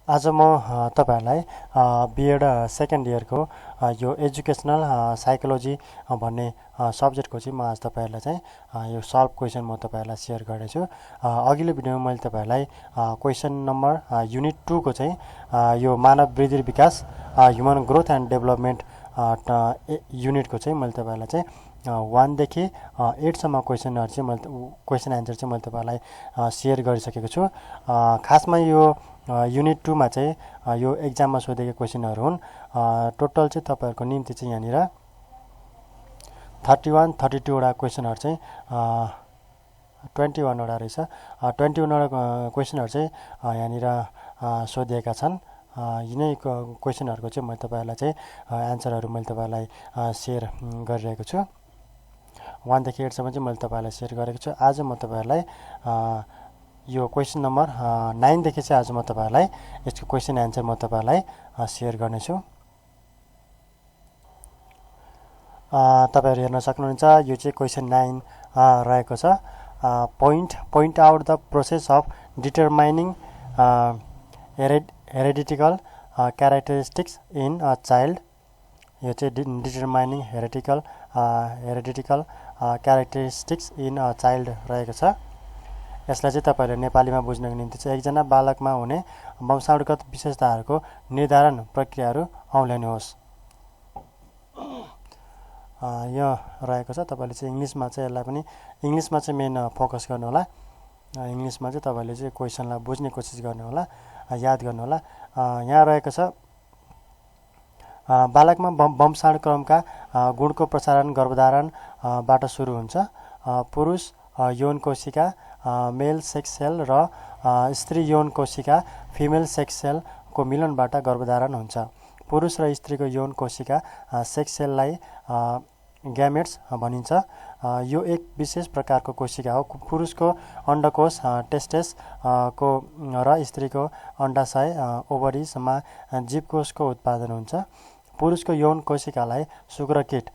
आज म तपाईहरुलाई बीएड सेकेन्ड इयरको यो एजुकेसनल साइकोलोजी भन्ने सब्जेक्टको चाहिँ म आज तपाईहरुलाई चाहिँ यो सल्भ क्वेशन म तपाईहरुलाई शेयर गर्नेछु। अघिल्लो भिडियोमा मैले तपाईहरुलाई क्वेशन नम्बर युनिट 2 को चाहिँ यो मानव वृद्धि विकास ह्युमन ग्रोथ एन्ड डेभलपमेन्ट युनिटको चाहिँ मैले तपाईहरुलाई चाहिँ 1 देखि 8 सम्म क्वेशनहरु चाहिँ मैले क्वेशन एन्सर चाहिँ मैले तपाईहरुलाई शेयर गरिसकेको छु। खासमा यो युनिट 2 मा चाहिँ यो एक्जाममा सोधेको क्वेशनहरु हुन्। टोटल चाहिँ तपाईहरुको निम्ति चाहिँ यहाँनिर 31 32 वटा क्वेशनहरु चाहिँ 21 वटा रहेछ। 21 वटा क्वेशनहरु चाहिँ यहाँनिर सोधिएका छन्। यिनै क्वेशनहरुको चाहिँ मैले तपाईहरुलाई चाहिँ एन्सरहरु मैले तपाईहरुलाई शेयर गरिरहेको छु। 1 देखि 8 सम्म चाहिँ मैले तपाईहरुलाई शेयर गरेको छु। आज म तपाईहरुलाई यो क्वेशन नम्बर 9 देखि चाहिँ आज म तपाईहरुलाई यसको क्वेशन एन्सर म तपाईहरुलाई शेयर गर्ने छु। तपाईहरु हेर्न सक्नुहुन्छ यो चाहिँ क्वेशन 9 रहेको छ। point out the process of determining hereditary characteristics in a child। यो चाहिँ determining hereditary characteristics in a child रहेको छ। यसलाई चाहिँ तपाईहरुले नेपालीमा बुझ्नको निम्ति चाहिँ एकजना बालकमा हुने वंशावलीगत विशेषताहरूको निर्धारण प्रक्रियाहरू औल्याउनुहोस्। यो रहेको छ। तपाईले चाहिँ इंग्लिशमा चाहिँ यसलाई पनि इंग्लिशमा चाहिँ मेन फोकस गर्नु होला। इंग्लिशमा चाहिँ तपाईले चाहिँ क्वेशनलाई बुझ्ने कोसिस गर्नु होला, याद गर्नु होला। यहाँ रहेको छ बालकमा वंशानुक्रमका गुणको प्रसारण गर्भधारण बाट सुरु हुन्छ। पुरुष यौन कोशिका मेल सेक्स सेल र स्त्री यौन कोशिका फिमेल सेक्स सेल को मिलनबाट गर्भधारण हुन्छ। पुरुष र स्त्रीको यौन कोशिका सेक्स सेललाई ग्यामेट्स भनिन्छ। यो एक विशेष प्रकारको कोशिका हो। पुरुषको अण्डकोश टेस्टेस को र स्त्रीको अण्डाशय ओभरिसमा जीवकोशको उत्पादन हुन्छ। पुरुषको यौन कोशिकालाई शुक्रकीट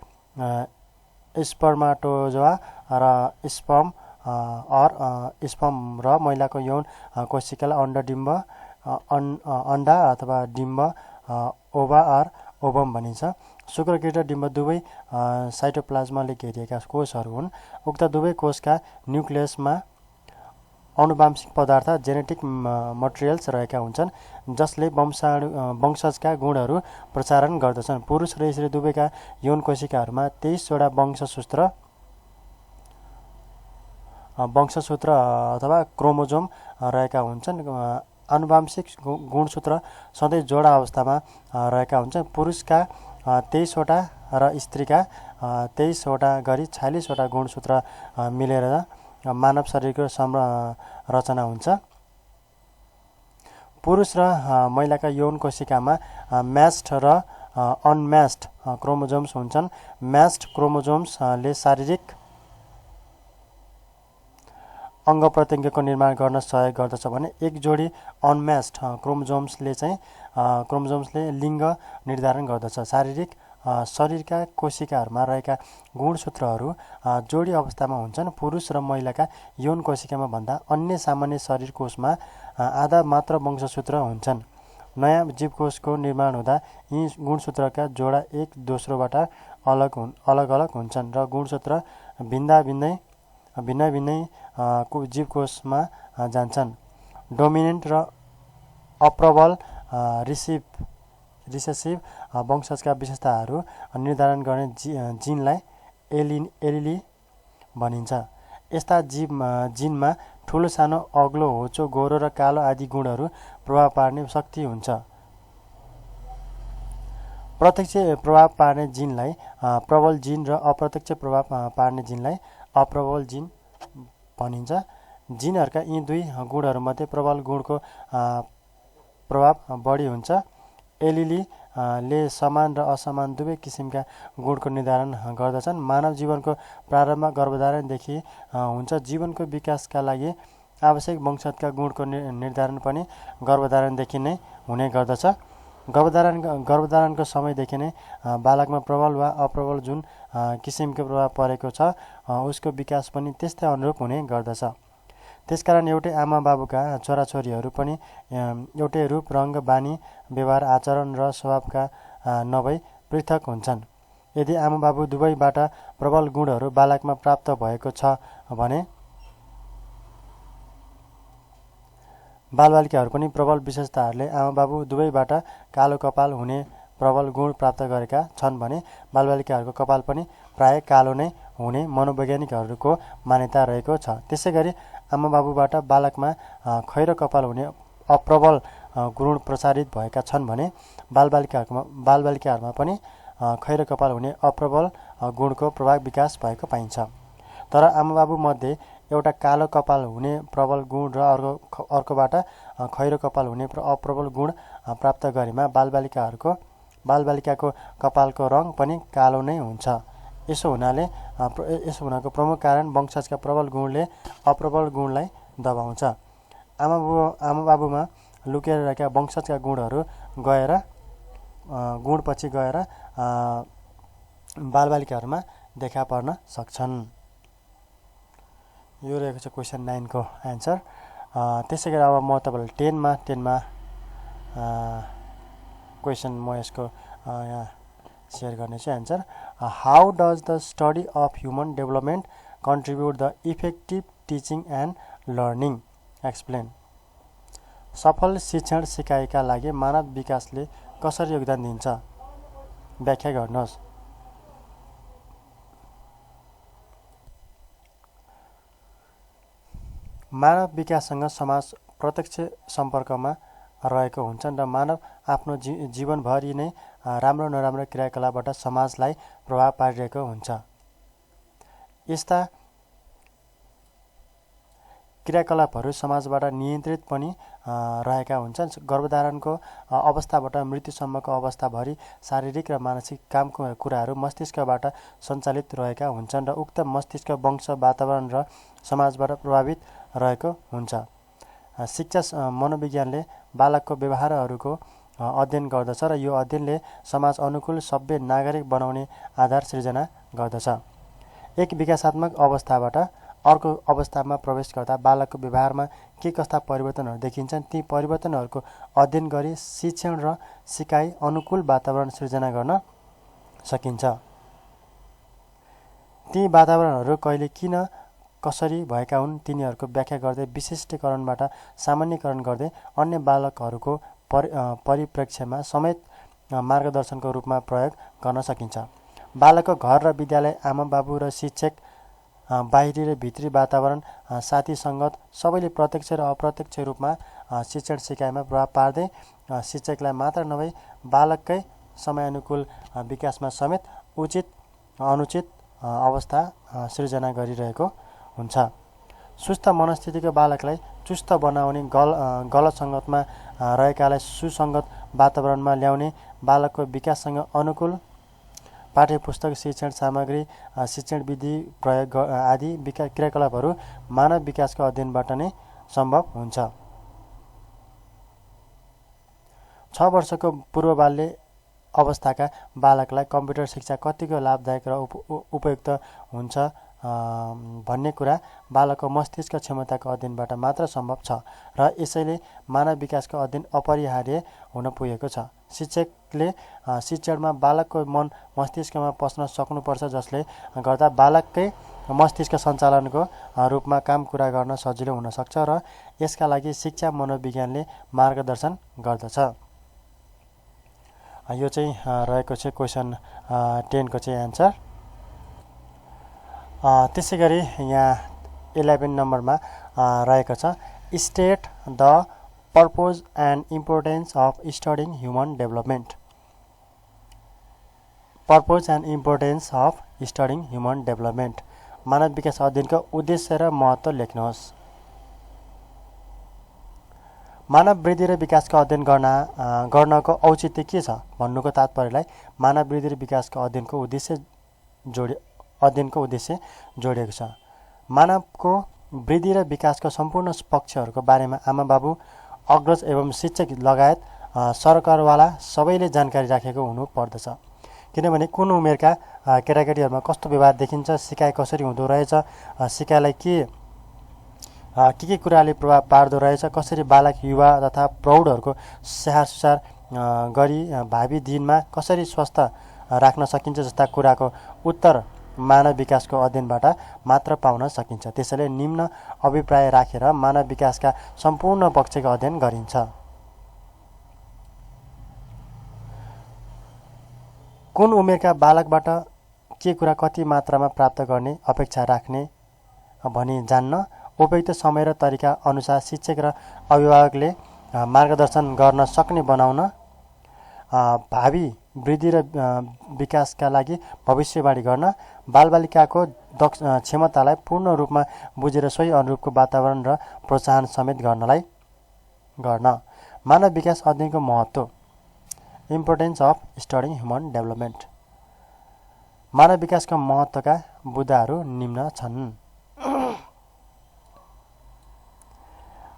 स्पर्माटोजोआ र स्पर्म स्पर्म र महिलाको यौन कोशिकालाई अण्डडिम्ब अण्डा अथवा डिम्ब ओभा ओभम भनिन्छ। शुक्रकीट र डिम्ब दुवै साइटोप्लाज्माले घेरिएका कोषहरू हुन्। उक्त दुवै कोषका न्युक्लियसमा आनुवंशिक पदार्थ जेनेटिक मटेरियल्स रहेका हुन्छन् जसले वंशजका गुणहरू प्रसारण गर्दछन्। पुरुष र स्त्री दुवैका यौन कोशिकाहरूमा 23 वटा वंशसूत्र अथवा क्रोमोजोम रहेका हुन्छन्। आनुवंशिक गुणसूत्र सधैँ जोडा अवस्थामा रहेका हुन्छन्। पुरुषका 23 वटा र स्त्रीका 23 वटा गरी 46 वटा गुणसूत्र मिलेर मानव शरीरको संरचना हुन्छ। पुरुष र महिलाका यौन कोशिकामा म्याच्ड र अनम्याच्ड क्रोमोजोम्स हुन्छन्। म्याच्ड क्रोमोजोम्सले शारीरिक अंग प्रत्यङ्गको निर्माण गर्न सहयोग गर्दछ भने एक जोडी अनम्याच्ड क्रोमोजोम्सले लिङ्ग निर्धारण गर्दछ। शरीरका कोशिकाहरूमा रहेका गुणसूत्रहरू जोडी अवस्थामा हुन्छन्। पुरुष र महिलाका यौन कोशिकामा भन्दा अन्य सामान्य शरीर कोषमा आधा मात्र वंशसूत्र हुन्छन्। नयाँ जीवकोषको निर्माण हुँदा यी गुणसूत्रका जोडा एक दोस्रोबाट अलग हुन्छन् र गुणसूत्र भिन्नै जीवकोषमा जान्छन्। डोमिनेन्ट र अप्रबल रिसेसिभ वंशजका विशेषताहरू निर्धारण गर्ने जिनलाई एलिली भनिन्छ। यस्ता जिनमा ठूलो सानो अग्लो होचो गोरो र कालो आदि गुणहरू प्रभाव पार्ने शक्ति हुन्छ। प्रत्यक्ष प्रभाव पार्ने जिनलाई प्रबल जिन र अप्रत्यक्ष प्रभाव पार्ने जिनलाई अप्रबल जिन भनिन्छ। जिनहरूका यी दुई गुणहरूमध्ये प्रबल गुणको प्रभाव बढी हुन्छ। एलिलीले समान र असमान दुवै किसिमका गुणको निर्धारण गर्दछन्। मानव जीवनको प्रारम्भ गर्भधारणदेखि हुन्छ। जीवनको विकासका लागि आवश्यक वंशजका गुणको निर्धारण पनि गर्भधारणदेखि नै हुने गर्दछ। गर्भधारणको समयदेखि नै बालकमा प्रबल वा अप्रबल जुन किसिमको प्रभाव परेको छ उसको विकास पनि त्यस्तै अनुरूप हुने गर्दछ। त्यसकारण एउटै आमा बाबुका छोराछोरीहरू पनि एउटै रूप, रङ्ग, बानी, व्यवहार, आचरण र स्वभावका नभई पृथक हुन्छन्। यदि आमा बाबु दुवैबाट प्रबल गुणहरू बालकमा प्राप्त भएको छ भने बालबालिकाहरू पनि प्रबल विशेषताहरूले आमा बाबु दुवैबाट कालो कपाल हुने प्रबल गुण प्राप्त गरेका छन् भने बालबालिकाहरूको कपाल पनि प्राय कालो नै हुने मनोवैज्ञानिकहरूको मान्यता रहेको छ। त्यसैगरी आमा बाबुबाट बालकमा खैरो कपाल हुने अप्रबल गुण प्रसारित भएका छन् भने बालबालिकाहरूमा पनि खैरो कपाल हुने अप्रबल गुणको प्रभाव विकास भएको पाइन्छ। तर आमा बाबु मध्ये एउटा कालो कपाल हुने प्रबल गुण र अर्कोबाट खैरो कपाल हुने अप्रबल गुण प्राप्त गरेमा बालबालिकाको कपालको रङ पनि कालो नै हुन्छ। यसो हुनको प्रमुख कारण वंशजका प्रबल गुणले अप्रबल गुणलाई दबाउँछ। आमा बाबुमा लुकेर रहेका वंशजका गुणपछि गएर बालबालिकाहरूमा देखा पर्न सक्छन्। यो रहेको छ क्वेसन 9 को एन्सर। त्यसै गरी अब म तपाईँलाई 10मा क्वेसन म यसको यहाँ सेयर गर्नेछु answer. How does the study of human development contribute the effective teaching and learning? Explain. सफल शिक्षण सिकाइका लागि मानव विकासले कसरी योगदान दिन्छ? व्याख्या गर्नुहोस्। मानव विकाससँग समाज प्रत्यक्ष सम्पर्कमा रहेको हुन्छन् र मानव आफ्नो जीवनभरि नै राम्रो नराम्रो क्रियाकलापबाट समाजलाई प्रभाव पारिरहेको हुन्छ। यस्ता क्रियाकलापहरू समाजबाट नियन्त्रित पनि रहेका हुन्छन्। गर्भधारणको अवस्थाबाट मृत्युसम्मको अवस्थाभरि शारीरिक र मानसिक कामको कुराहरू मस्तिष्कबाट सञ्चालित रहेका हुन्छन् र उक्त मस्तिष्क वंश, वातावरण र समाजबाट प्रभावित रहेको हुन्छ। शिक्षा मनोविज्ञानले बालकको व्यवहारहरूको अध्ययन गर्दछ र यो अध्ययनले समाज अनुकूल सभ्य नागरिक बनाउने आधार सिर्जना गर्दछ। एक विकासात्मक अवस्थाबाट अर्को अवस्थामा प्रवेश गर्दा बालकको व्यवहारमा के कस्ता परिवर्तनहरू देखिन्छन्, ती परिवर्तनहरूको अध्ययन गरी शिक्षण र सिकाइ अनुकूल वातावरण सिर्जना गर्न सकिन्छ। ती वातावरणहरू कहिले, किन, कसरी भएका हुन् तिनीहरूको व्याख्या गर्दै विशिष्टीकरणबाट सामान्यकरण गर्दै अन्य बालकहरूको परिप्रेक्ष्यमा समेत मार्गदर्शनको रूपमा प्रयोग गर्न सकिन्छ। बालकको घर र विद्यालय, आमा बाबु र शिक्षक, बाहिरी र भित्री वातावरण, साथी सङ्गत सबैले प्रत्यक्ष र अप्रत्यक्ष रूपमा शिक्षण सिकाइमा प्रभाव पार्दै शिक्षकलाई मात्र नभई बालककै समयानुकूल विकासमा समेत उचित अनुचित अवस्था सिर्जना गरिरहेको हुन्छ। सुस्त मनस्थितिको बालकलाई चुस्त बनाउने, गलत सङ्गतमा रहेकालाई सुसङ्गत वातावरणमा ल्याउने, बालकको विकाससँग अनुकूल पाठ्यपुस्तक, शिक्षण सामग्री, शिक्षण विधि प्रयोग आदि क्रियाकलापहरू मानव विकासको अध्ययनबाट नै सम्भव हुन्छ। 6 वर्षको पूर्व बाल्य अवस्थाका बालकलाई कम्प्युटर शिक्षा कतिको लाभदायक र उपयुक्त हुन्छ भन्ने कुरा बालकको मस्तिष्क क्षमताको अध्ययनबाट मात्र सम्भव छ र यसैले मानव विकासको अध्ययन अपरिहार्य हुन पुगेको छ। शिक्षकले शिक्षणमा बालकको मन मस्तिष्कमा पस्न सक्नुपर्छ, जसले गर्दा बालककै मस्तिष्क सञ्चालनको रूपमा काम कुरा गर्न सजिलो हुन सक्छ र यसका लागि शिक्षा मनोविज्ञानले मार्गदर्शन गर्दछ। यो चाहिँ रहेको छ क्वेसन 10 को चाहिँ एन्सर। त्यसै गरी यहाँ 11 नम्बरमा रहेको छ state the purpose and importance of studying human development. Purpose and importance of studying human development, मानव विकास अध्ययनको उद्देश्य र महत्त्व लेख्नुहोस्। मानव वृद्धि र विकासको अध्ययन गर्नको औचित्य के छ भन्नुको तात्पर्यलाई मानव वृद्धि र विकासको अध्ययनको उद्देश्य जोडिएको छ। मानवको वृद्धि र विकासको सम्पूर्ण पक्षहरूको बारेमा आमा बाबु, अग्रज एवं शिक्षक लगायत सरकारवाला सबैले जानकारी राखेको हुनु पर्दछ। किनभने कुन उमेरका केटाकेटीहरूमा कस्तो व्यवहार देखिन्छ, सिकाइ कसरी हुँदो रहेछ, सिकाइलाई के के कुराले प्रभाव पार्दो रहेछ, कसरी बालक युवा तथा प्रौढहरूको स्याहार सुसार गरी भावी दिनमा कसरी स्वस्थ राख्न सकिन्छ जस्ता कुराको उत्तर मानव विकासको अध्ययनबाट मात्र पाउन सकिन्छ। त्यसैले निम्न अभिप्राय राखेर मानव विकासका सम्पूर्ण पक्षको अध्ययन गरिन्छ। कुन उमेरका बालकबाट के कुरा कति मात्रामा प्राप्त गर्ने अपेक्षा राख्ने भनी जान्न उपयुक्त समय र तरिका अनुसार शिक्षक र अभिभावकले मार्गदर्शन गर्न सक्ने बनाउन, भावी वृद्धि र विकासका लागि भविष्यवाणी गर्न, बालबालिकाको क्षमतालाई पूर्ण रूपमा बुझेर सोही अनुरूपको वातावरण र प्रोत्साहन समेत गर्न। मानव विकास अध्ययनको महत्त्व, importance of studying human development. मानव विकासका महत्त्वका बुँदाहरू निम्न छन्।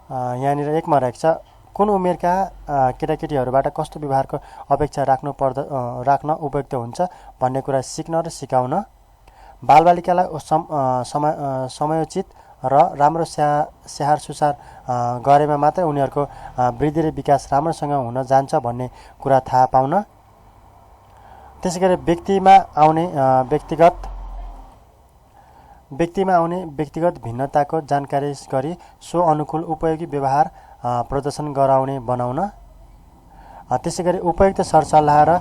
यहाँनिर एकमा रहेको छ, कुन उमेरका केटाकेटीहरूबाट कस्तो व्यवहारको अपेक्षा राख्न उपयुक्त हुन्छ भन्ने कुरा सिक्न र सिकाउन, बालबालिकालाई समयोचित र राम्रो स्याहार सुसार गरेमा मात्रै उनीहरूको वृद्धि र विकास राम्रोसँग हुन जान्छ भन्ने कुरा थाहा पाउन, त्यसै गरी व्यक्तिमा आउने व्यक्तिगत भिन्नताको जानकारी गरी सो अनुकूल उपयोगी व्यवहार प्रदर्शन गराउने बनाउन, त्यसै गरी उपयुक्त सरसल्लाह र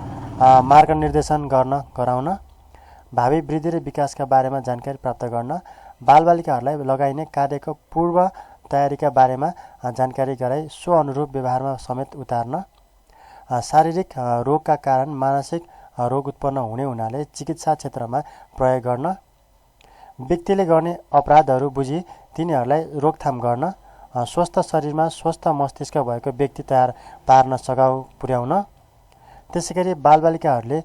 मार्गनिर्देशन गराउन, भावी वृद्धि र विकासका बारेमा जानकारी प्राप्त गर्न, बालबालिकाहरूलाई लगाइने कार्यको पूर्व तयारीका बारेमा जानकारी गराई सो अनुरूप व्यवहारमा समेत उतार्न, शारीरिक रोगका कारण मानसिक रोग उत्पन्न हुने हुनाले चिकित्सा क्षेत्रमा प्रयोग गर्न, व्यक्तिले गर्ने अपराधहरू बुझी तिनीहरूलाई रोकथाम गर्न, स्वस्थ शरीरमा स्वस्थ मस्तिष्क भएको व्यक्ति तयार पार्न सघाउ पुर्याउन, त्यसै गरी बालबालिकाहरूले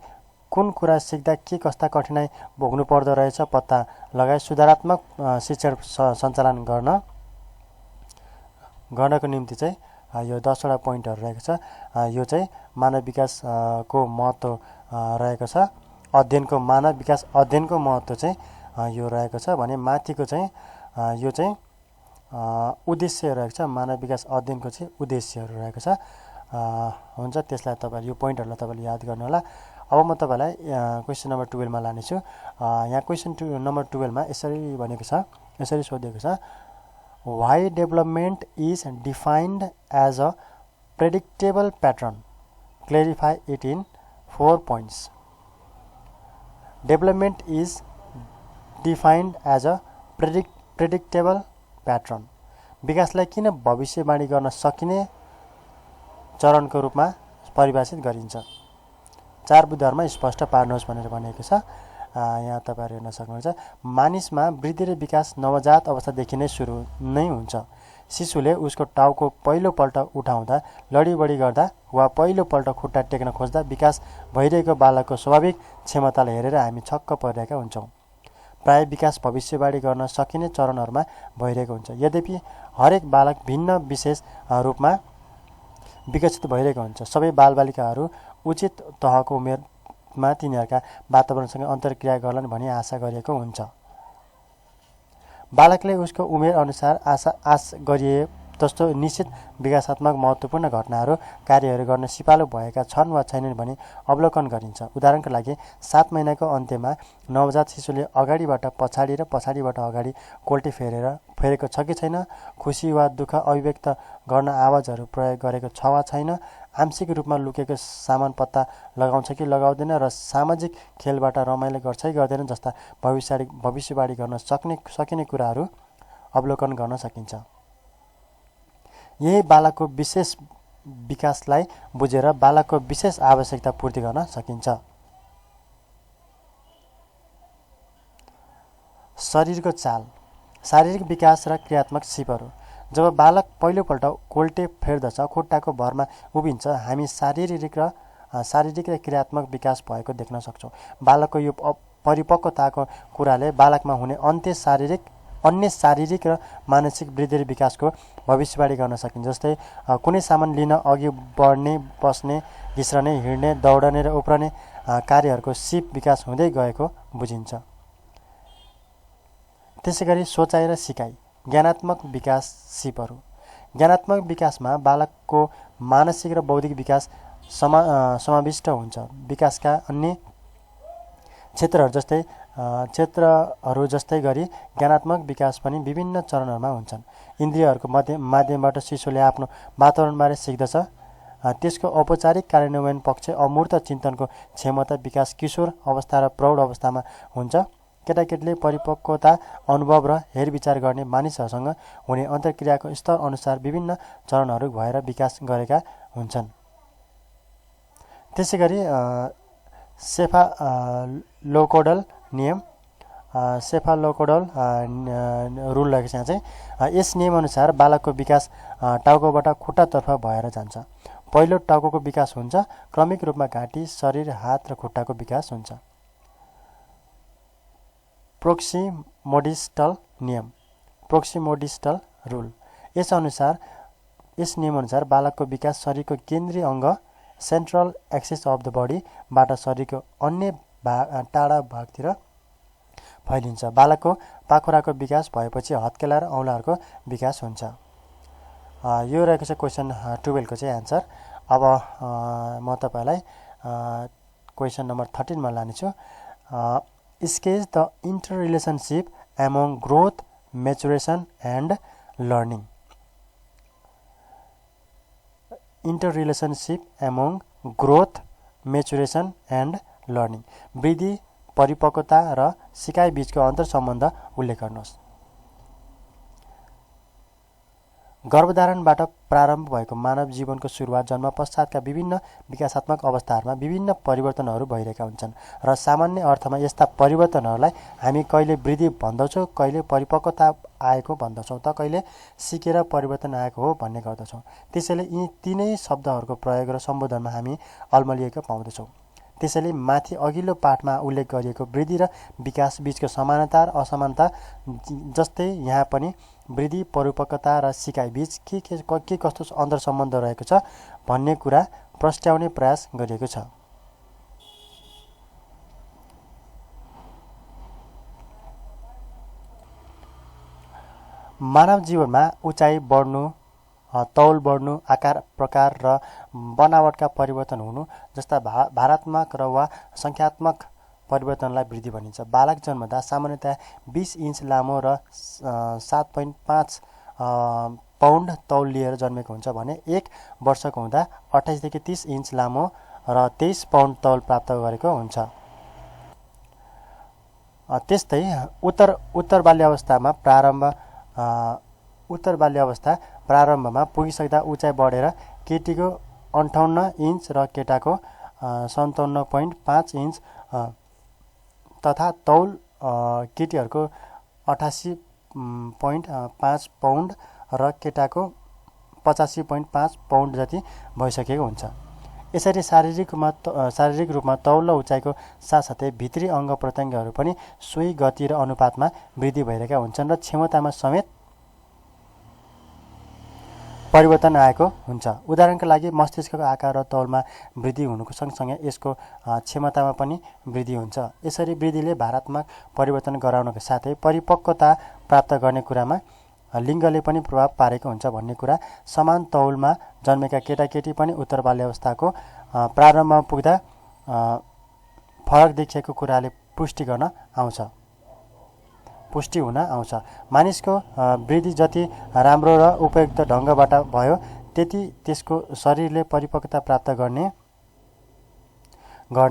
कुन कुरा सिक्दा के कस्ता कठिनाइ भोग्नु पर्दो रहेछ पत्ता लगाई सुधारात्मक शिक्षण सञ्चालन गर्नको निम्ति चाहिँ यो 10वटा पोइन्टहरू रहेको छ। यो चाहिँ मानव विकासको महत्त्व रहेको छ। मानव विकास अध्ययनको महत्त्व चाहिँ यो रहेको छ भने माथिको चाहिँ यो चाहिँ उद्देश्य रहेको छ। मानव विकास अध्ययनको चाहिँ उद्देश्यहरू रहेको छ। हुन्छ, त्यसलाई तपाईँले यो पोइन्टहरूलाई तपाईँले याद गर्नु होला। अब म तपाईँलाई क्वेसन नम्बर 12 मा लानेछु। यहाँ क्वेसन नम्बर 12 मा यसरी सोधेको छ, why development is defined as a predictable pattern, clarify it in 4 points। Development is defined as a predictable pattern, विकासलाई किन भविष्यवाणी गर्न सकिने चरणको रूपमा परिभाषित गरिन्छ? 4 बुँदाहरूमा स्पष्ट पार्नुहोस् भनेर भनेको छ। यहाँ तपाईँहरू हेर्न सक्नुहुन्छ। मानिसमा वृद्धि र विकास नवजात अवस्थादेखि नै सुरु नै हुन्छ। शिशुले उसको टाउको पहिलोपल्ट उठाउँदा, लडीबडी गर्दा वा पहिलोपल्ट खुट्टा टेक्न खोज्दा विकास भइरहेको बालकको स्वाभाविक क्षमतालाई हेरेर हामी छक्क परिरहेका हुन्छौँ। प्राय विकास भविष्यवाणी गर्न सकिने चरणहरूमा भइरहेको हुन्छ। यद्यपि हरेक बालक भिन्न विशेष रूपमा विकसित भइरहेको हुन्छ। सबै बालबालिकाहरू उचित तहको उमेरमा तिनीहरूका वातावरणसँग अन्तर्क्रिया गर्लान् भनी आशा गरिएको हुन्छ। बालकले उसको उमेर अनुसार आश गरिए जस्तो निश्चित विकासात्मक महत्त्वपूर्ण घटनाहरू कार्यहरू गर्न सिपालु भएका छन् वा छैनन् भनी अवलोकन गरिन्छ। उदाहरणका लागि 7 महिनाको अन्त्यमा नवजात शिशुले अगाडिबाट पछाडि र पछाडिबाट अगाडि कोल्टे फेरेको छ कि छैन, खुसी वा दुःख अभिव्यक्त गर्न आवाजहरू प्रयोग गरेको छ वा छैन, आंशिक रूपमा लुकेको सामान पत्ता लगाउँछ कि लगाउँदैन र सामाजिक खेलबाट रमाइलो गर्छ कि गर्दैन जस्ता भविष्यवाणी गर्न सकिने कुराहरू अवलोकन गर्न सकिन्छ। यही बालकको विशेष विकासलाई बुझेर बालकको विशेष आवश्यकता पूर्ति गर्न सकिन्छ। शरीरको चाल, शारीरिक विकास र क्रियात्मक सिपहरू। जब बालक पहिलोपल्ट कोल्टे फेर्दछ, खुट्टाको भरमा उभिन्छ, हामी शारीरिक र क्रियात्मक विकास भएको देख्न सक्छौँ। बालकको यो परिपक्वताको कुराले बालकमा हुने अन्य शारीरिक र मानसिक वृद्धि र विकासको भविष्यवाणी गर्न सकिन्छ। जस्तै कुनै सामान लिन, अघि बढ्ने, बस्ने, घिस्रने, हिँड्ने, दौडने र उफ्रने कार्यहरूको सिप विकास हुँदै गएको बुझिन्छ। त्यसै गरी सोचाइ र सिकाइ, ज्ञानात्मक विकास सिपहरू। ज्ञानात्मक विकासमा बालकको मानसिक र बौद्धिक विकास समाविष्ट हुन्छ। विकासका अन्य क्षेत्रहरू जस्तै गरी ज्ञानात्मक विकास पनि विभिन्न चरणहरूमा हुन्छन्। इन्द्रियहरूको माध्यमबाट शिशुले आफ्नो वातावरणबारे सिक्दछ। त्यसको औपचारिक कार्यान्वयन पक्ष अमूर्त चिन्तनको क्षमता विकास किशोर अवस्था र प्रौढ अवस्थामा हुन्छ। केटाकेटीले परिपक्वता अनुभव र हेरविचार गर्ने मानिसहरूसँग हुने अन्तर्क्रियाको स्तर अनुसार विभिन्न चरणहरू भएर विकास गरेका हुन्छन्। त्यसैगरी सेफालोकोडल नियम सेफालोकोडल रुल रहेको छ यहाँ चाहिँ। यस नियमअनुसार बालकको विकास टाउकोबाट खुट्टातर्फ भएर जान्छ। पहिलो टाउकोको विकास हुन्छ, क्रमिक रूपमा घाँटी, शरीर, हात र खुट्टाको विकास हुन्छ। प्रोक्सिमोडिस्टल नियम प्रोक्सिमोडिस्टल रुल। यस नियमअनुसार बालकको विकास शरीरको केन्द्रीय अङ्ग सेन्ट्रल एक्सिस अफ द बडीबाट शरीरको अन्य टाढा भागतिर फैलिन्छ। बालकको पाखुराको विकास भएपछि हत्केला र औँलाहरूको विकास हुन्छ। यो रहेको छ क्वेसन 12 को चाहिँ एन्सर। अब म तपाईँलाई क्वेसन नम्बर 13 मा लानेछु। Sketch the inter relationship among growth, maturation and learning. Inter relationship among growth, maturation and learning. वृद्धि, परिपक्वता र सिकाइ बीचको अन्तर सम्बन्ध उल्लेख गर्नुहोस्। गर्भधारणबाट प्रारम्भ भएको मानव जीवनको सुरुवात जन्म पश्चातका विभिन्न विकासात्मक अवस्थाहरूमा विभिन्न परिवर्तनहरू भइरहेका हुन्छन् र सामान्य अर्थमा यस्ता परिवर्तनहरूलाई हामी कहिले वृद्धि भन्दछौँ, कहिले परिपक्वता आएको भन्दछौँ, त कहिले सिकेर परिवर्तन आएको हो भन्ने गर्दछौँ। त्यसैले यी तीनै शब्दहरूको प्रयोग र सम्बोधनमा हामी अल्मलिएको पाउँदछौँ। त्यसैले माथि अघिल्लो पाठमा उल्लेख गरिएको वृद्धि र विकास बीचको समानता र असमानता जस्तै यहाँ पनि वृद्धि, परिपक्वता र सिकाइ बीच के कस्तो अन्तर सम्बन्ध रहेको छ भन्ने कुरा प्रस्ट्याउने प्रयास गरिएको छ। मानव जीवनमा उचाइ बढ्नु, तौल बढ्नु, आकार प्रकार र बनावटका परिवर्तन हुनु जस्ता भारात्मक र वा सङ्ख्यात्मक परिवर्तनलाई वृद्धि भनिन्छ। बालक जन्मदा सामान्यतया 20 इन्च लामो र 7.5 पाउन्ड तौल लिएर जन्मेको हुन्छ भने 1 वर्षको हुँदा 28 देखि 30 इन्च लामो र 23 पाउन्ड तौल प्राप्त गरेको हुन्छ। त्यस्तै उत्तर बाल्यावस्था प्रारम्भमा पुगिसक्दा उचाइ बढेर केटीको 58 इन्च र केटाको 57.5 इन्च तथा तौल केटीहरूको 88.5 पाउन्ड र केटाको 85.5 पाउन्ड जति भइसकेको हुन्छ। यसरी शारीरिक रूपमा तौल र उचाइको साथसाथै भित्री अङ्ग प्रत्यङ्गहरू पनि सोही गति र अनुपातमा वृद्धि भइरहेका हुन्छन् र क्षमतामा समेत परिवर्तन आएको हुन्छ। उदाहरणका लागि मस्तिष्कको आकार र तौलमा वृद्धि हुनुको सँगसँगै यसको क्षमतामा पनि वृद्धि हुन्छ। यसरी वृद्धिले भारात्मक परिवर्तन गराउनको साथै परिपक्वता प्राप्त गर्ने कुरामा लिङ्गले पनि प्रभाव पारेको हुन्छ भन्ने कुरा समान तौलमा जन्मेका केटाकेटी पनि उत्तर बाल्यावस्थाको प्रारम्भमा पुग्दा फरक देखिएको कुराले पुष्टि हुन आउँछ। मानिसको वृद्धि जति राम्रो र उपयुक्त ढङ्गबाट भयो त्यति त्यसको शरीरले परिपक्वता प्राप्त गर्ने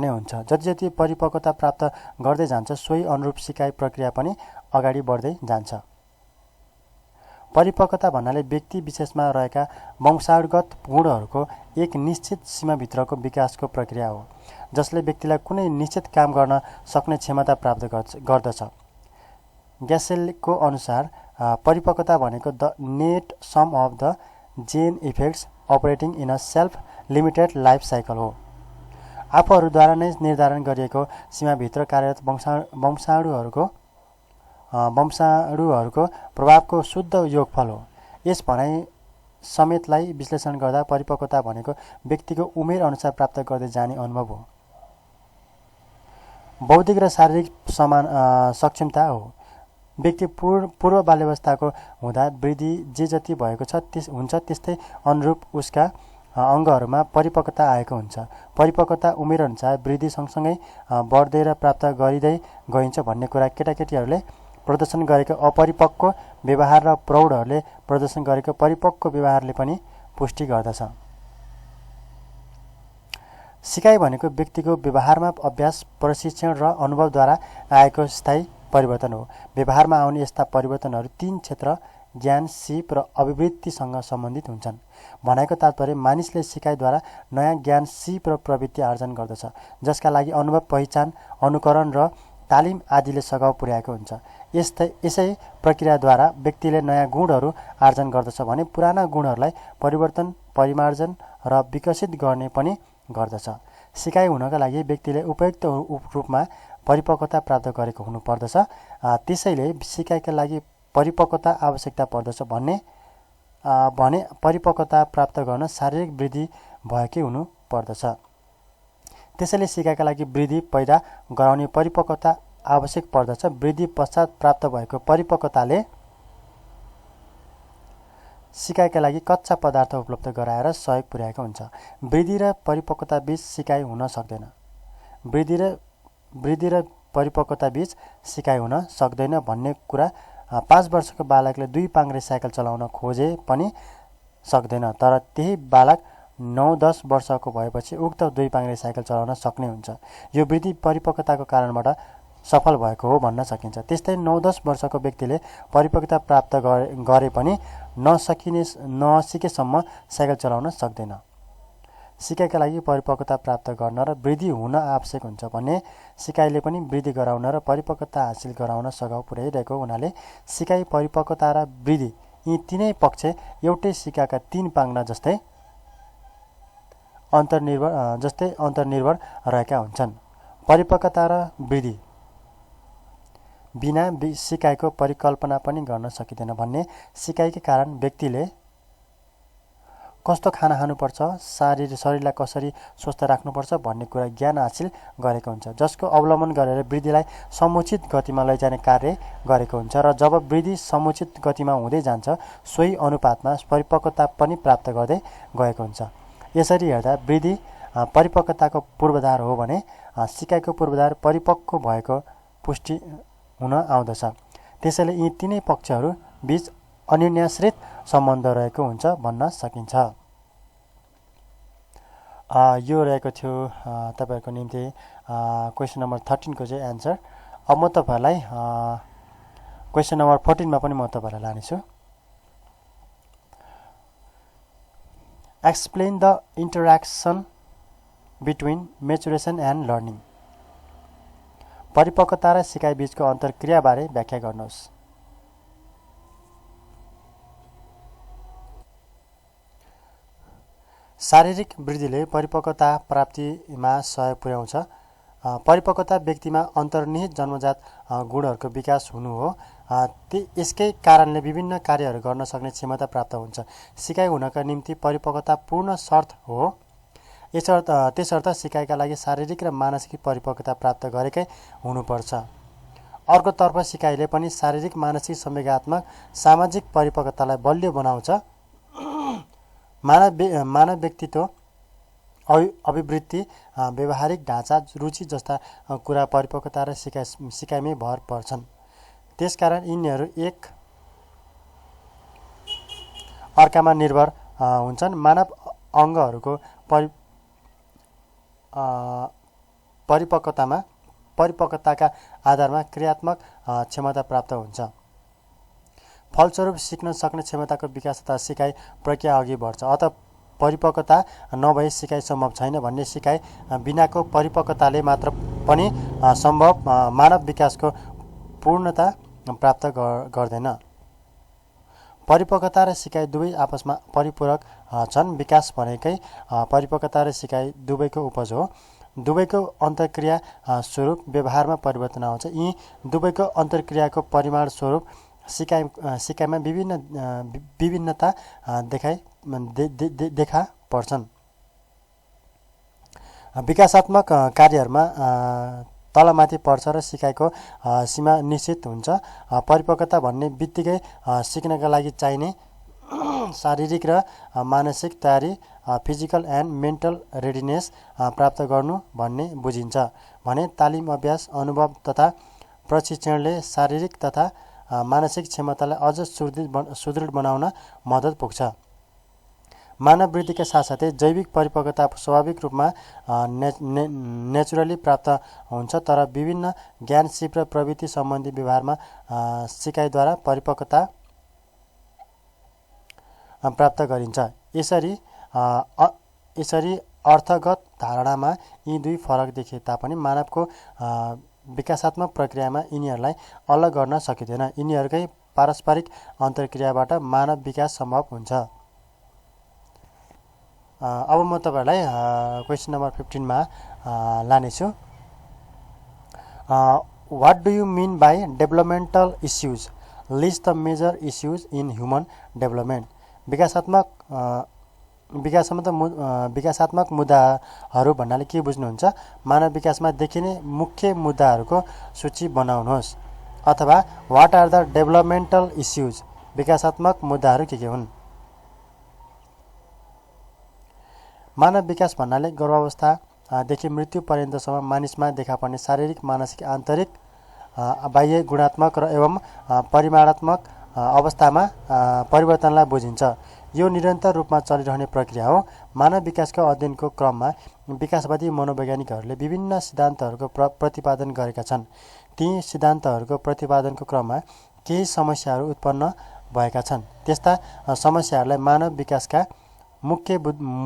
हुन्छ। जति परिपक्वता प्राप्त गर्दै जान्छ सोही अनुरूप सिकाइ प्रक्रिया पनि अगाडि बढ्दै जान्छ। परिपक्वता भन्नाले व्यक्ति विशेषमा रहेका वंशानुगत गुणहरूको एक निश्चित सीमाभित्रको विकासको प्रक्रिया हो जसले व्यक्तिलाई कुनै निश्चित काम गर्न सक्ने क्षमता प्राप्त गर्दछ। ग्यासेलको अनुसार परिपक्वता भनेको the net sum of the gene effects operating in a self limited life cycle हो। आफूहरूद्वारा नै निर्धारण गरिएको सीमाभित्र कार्यरत वंशाणुहरूको प्रभावको शुद्ध योगफल हो। यस भनाइ समेतलाई विश्लेषण गर्दा परिपक्वता भनेको व्यक्तिको उमेर अनुसार प्राप्त गर्दै जाने अनुभव हो। बौद्धिक र शारीरिक सक्षमता हो। व्यक्ति पूर्व बाल्यावस्थाको हुँदा वृद्धि जे जति भएको छ हुन्छ त्यस्तै अनुरूप उसका अङ्गहरूमा परिपक्वता आएको हुन्छ। परिपक्वता उमेरअनुसार वृद्धि सँगसँगै बढ्दै र प्राप्त गरिँदै गइन्छ भन्ने कुरा केटाकेटीहरूले प्रदर्शन गरेको अपरिपक्व व्यवहार र प्रौढहरूले प्रदर्शन गरेको परिपक्व व्यवहारले पनि पुष्टि गर्दछ। सिकाइ भनेको व्यक्तिको व्यवहारमा अभ्यास, प्रशिक्षण र अनुभवद्वारा आएको स्थायी परिवर्तन हो। व्यवहारमा आउने यस्ता परिवर्तनहरू 3 क्षेत्र ज्ञान, सिप र अभिवृत्तिसँग सम्बन्धित हुन्छन्। भनाइको तात्पर्य मानिसले सिकाइद्वारा नयाँ ज्ञान, सिप र प्रवृत्ति आर्जन गर्दछ, जसका लागि अनुभव, पहिचान, अनुकरण र तालिम आदिले सघाउ पुर्याएको हुन्छ। यसै प्रक्रियाद्वारा व्यक्तिले नयाँ गुणहरू आर्जन गर्दछ भने पुराना गुणहरूलाई परिवर्तन, परिमार्जन र विकसित गर्ने पनि गर्दछ। सिकाइ हुनका लागि व्यक्तिले उपयुक्त रूपमा परिपक्वता प्राप्त गरेको हुनुपर्दछ। त्यसैले सिकाइका लागि परिपक्वता आवश्यकता पर्दछ भने परिपक्वता प्राप्त गर्न शारीरिक वृद्धि भएकै हुनुपर्दछ। त्यसैले सिकाइका लागि वृद्धि पैदा गराउने परिपक्वता आवश्यक पर्दछ। वृद्धि पश्चात प्राप्त भएको परिपक्वताले सिकाइका लागि कच्चा पदार्थ उपलब्ध गराएर सहयोग पुर्याएको हुन्छ। वृद्धि र परिपक्वता बीच सिकाइ हुन सक्दैन। वृद्धि र परिपक्वता बीच सिकाइ हुन सक्दैन भन्ने कुरा 5 वर्षको बालकले 2 पाङ्ग्रे साइकल चलाउन खोजे पनि सक्दैन, तर त्यही बालक 9-10 वर्षको भएपछि उक्त 2 पाङ्ग्रे साइकल चलाउन सक्ने हुन्छ। यो वृद्धि परिपक्वताको कारणबाट सफल भएको हो भन्न सकिन्छ। त्यस्तै 9-10 वर्षको व्यक्तिले परिपक्वता प्राप्त गरे पनि नसिकेसम्म साइकल चलाउन सक्दैन। सिकाइका लागि परिपक्वता प्राप्त गर्न र वृद्धि हुन आवश्यक हुन्छ भने सिकाइले पनि वृद्धि गराउन र परिपक्वता हासिल गराउन सघाउ पुर्याइरहेको हुनाले सिकाइ, परिपक्वता र वृद्धि यी तीनै पक्ष एउटै सिक्काका 3 पाङ्ग्रा जस्तै अन्तर्निर्भर रहेका हुन्छन्। परिपक्वता र वृद्धि बिना सिकाइको परिकल्पना पनि गर्न सकिँदैन भन्ने सिकाइकै कारण व्यक्तिले कस्तो खाना खानुपर्छ, शरीरलाई कसरी स्वस्थ राख्नुपर्छ भन्ने कुरा ज्ञान हासिल गरेको हुन्छ, जसको अवलम्बन गरेर वृद्धिलाई समुचित गतिमा लैजाने कार्य गरेको हुन्छ। र जब वृद्धि समुचित गतिमा हुँदै जान्छ सोही अनुपातमा परिपक्वता पनि प्राप्त गर्दै गएको हुन्छ। यसरी हेर्दा वृद्धि परिपक्वताको पूर्वाधार हो भने सिकाइको पूर्वाधार परिपक्व भएको पुष्टि हुन आउँदछ। त्यसैले यी तीनै पक्षहरू बीच अन्योन्याश्रित सम्बन्ध रहेको हुन्छ भन्न सकिन्छ। यो रहेको थियो तपाईँहरूको निम्ति क्वेसन नम्बर 13 को चाहिँ एन्सर। अब म तपाईँहरूलाई क्वेसन नम्बर 14 मा पनि म तपाईँहरूलाई लानेछु। Explain the interaction between maturation and learning. परिपक्वता र सिकाइ बीचको अन्तर्क्रियाबारे व्याख्या गर्नुहोस्। शारीरिक वृद्धिले परिपक्वता प्राप्तिमा सहयोग पुर्याउँछ। परिपक्वता व्यक्तिमा अन्तर्निहित जन्मजात गुणहरूको विकास हुनु हो। यसकै कारणले विभिन्न कार्यहरू गर्न सक्ने क्षमता प्राप्त हुन्छ। सिकाइ हुनका निम्ति परिपक्वता पूर्ण शर्त हो। त्यसर्थ सिकाइका लागि शारीरिक र मानसिक परिपक्वता प्राप्त गरेकै हुनुपर्छ। अर्कोतर्फ सिकाइले पनि शारीरिक, मानसिक, संवेगात्मक, सामाजिक परिपक्वतालाई बलियो बनाउँछ। मानव व्यक्तित्व, अभिवृत्ति, व्यवहारिक ढाँचा, रुचि जस्ता कुरा परिपक्वता र सिकाइमै भर पर्छन्। त्यसकारण यिनीहरू एक अर्कामा निर्भर हुन्छन्। मानव अङ्गहरूको परिपक्वताका आधारमा क्रियात्मक क्षमता प्राप्त हुन्छ। फलस्वरूप सिक्न सक्ने क्षमताको विकास तथा सिकाइ प्रक्रिया अघि बढ्छ। अत परिपक्वता नभए सिकाइ सम्भव छैन भन्ने सिकाइ बिनाको परिपक्वताले मात्र पनि सम्भव मानव विकासको पूर्णता प्राप्त गर्दैन। परिपक्वता र सिकाइ दुवै आपसमा परिपूरक छन्। विकास भनेकै परिपक्वता र सिकाइ दुवैको उपज हो। दुवैको अन्तर्क्रिया स्वरूप व्यवहारमा परिवर्तन आउँछ। यी दुवैको अन्तर्क्रियाको परिमाण स्वरूप सिकाइमा विभिन्नता देखा पर्छन्। विकासात्मक कार्यहरूमा तलमाथि पर्छ र सिकाइको सीमा निश्चित हुन्छ। परिपक्वता भन्ने बित्तिकै सिक्नका लागि चाहिने शारीरिक र मानसिक तयारी फिजिकल एन्ड मेन्टल रेडिनेस प्राप्त गर्नु भन्ने बुझिन्छ भने तालिम अभ्यास अनुभव तथा प्रशिक्षणले शारीरिक तथा मानसिक क्षमतालाई अझ सुदृढ बनाउन मद्दत पुग्छ। मानव वृद्धिका साथसाथै जैविक परिपक्वता स्वाभाविक रूपमा नेचुरली प्राप्त हुन्छ, तर विभिन्न ज्ञान सिप र प्रवृत्ति सम्बन्धी व्यवहारमा सिकाइद्वारा परिपक्वता प्राप्त गरिन्छ। यसरी अर्थगत धारणामा यी दुई फरक देखिए तापनि मानवको विकासात्मक प्रक्रियामा यिनीहरूलाई अलग गर्न सकिँदैन। यिनीहरूकै पारस्परिक अन्तर्क्रियाबाट मानव विकास सम्भव हुन्छ। अब म तपाईहरुलाई क्वेशन नम्बर 15 मा लानेछु। What do you mean by developmental issues? List the major issues in human development. विकासात्मक मुद्दाहरू भन्नाले के बुझ्नुहुन्छ? मानव विकासमा देखिने मुख्य मुद्दाहरूको सूची बनाउनुहोस्। अथवा what are the developmental issues? विकासात्मक मुद्दाहरू के हुन्? मानव विकास भन्नाले गर्भावस्थादेखि मृत्यु पर्यन्तसम्म मानिसमा देखा पर्ने शारीरिक, मानसिक, आन्तरिक, बाह्य, गुणात्मक र एवं परिमाणात्मक अवस्थामा परिवर्तनलाई बुझिन्छ। यो निरन्तर रूपमा चलिरहने प्रक्रिया हो। मानव विकासको अध्ययनको क्रममा विकासवादी मनोवैज्ञानिकहरूले विभिन्न सिद्धान्तहरूको प्रतिपादन गरेका छन्। ती सिद्धान्तहरूको प्रतिपादनको क्रममा केही समस्याहरू उत्पन्न भएका छन्। त्यस्ता समस्याहरूलाई मानव विकासका मुख्य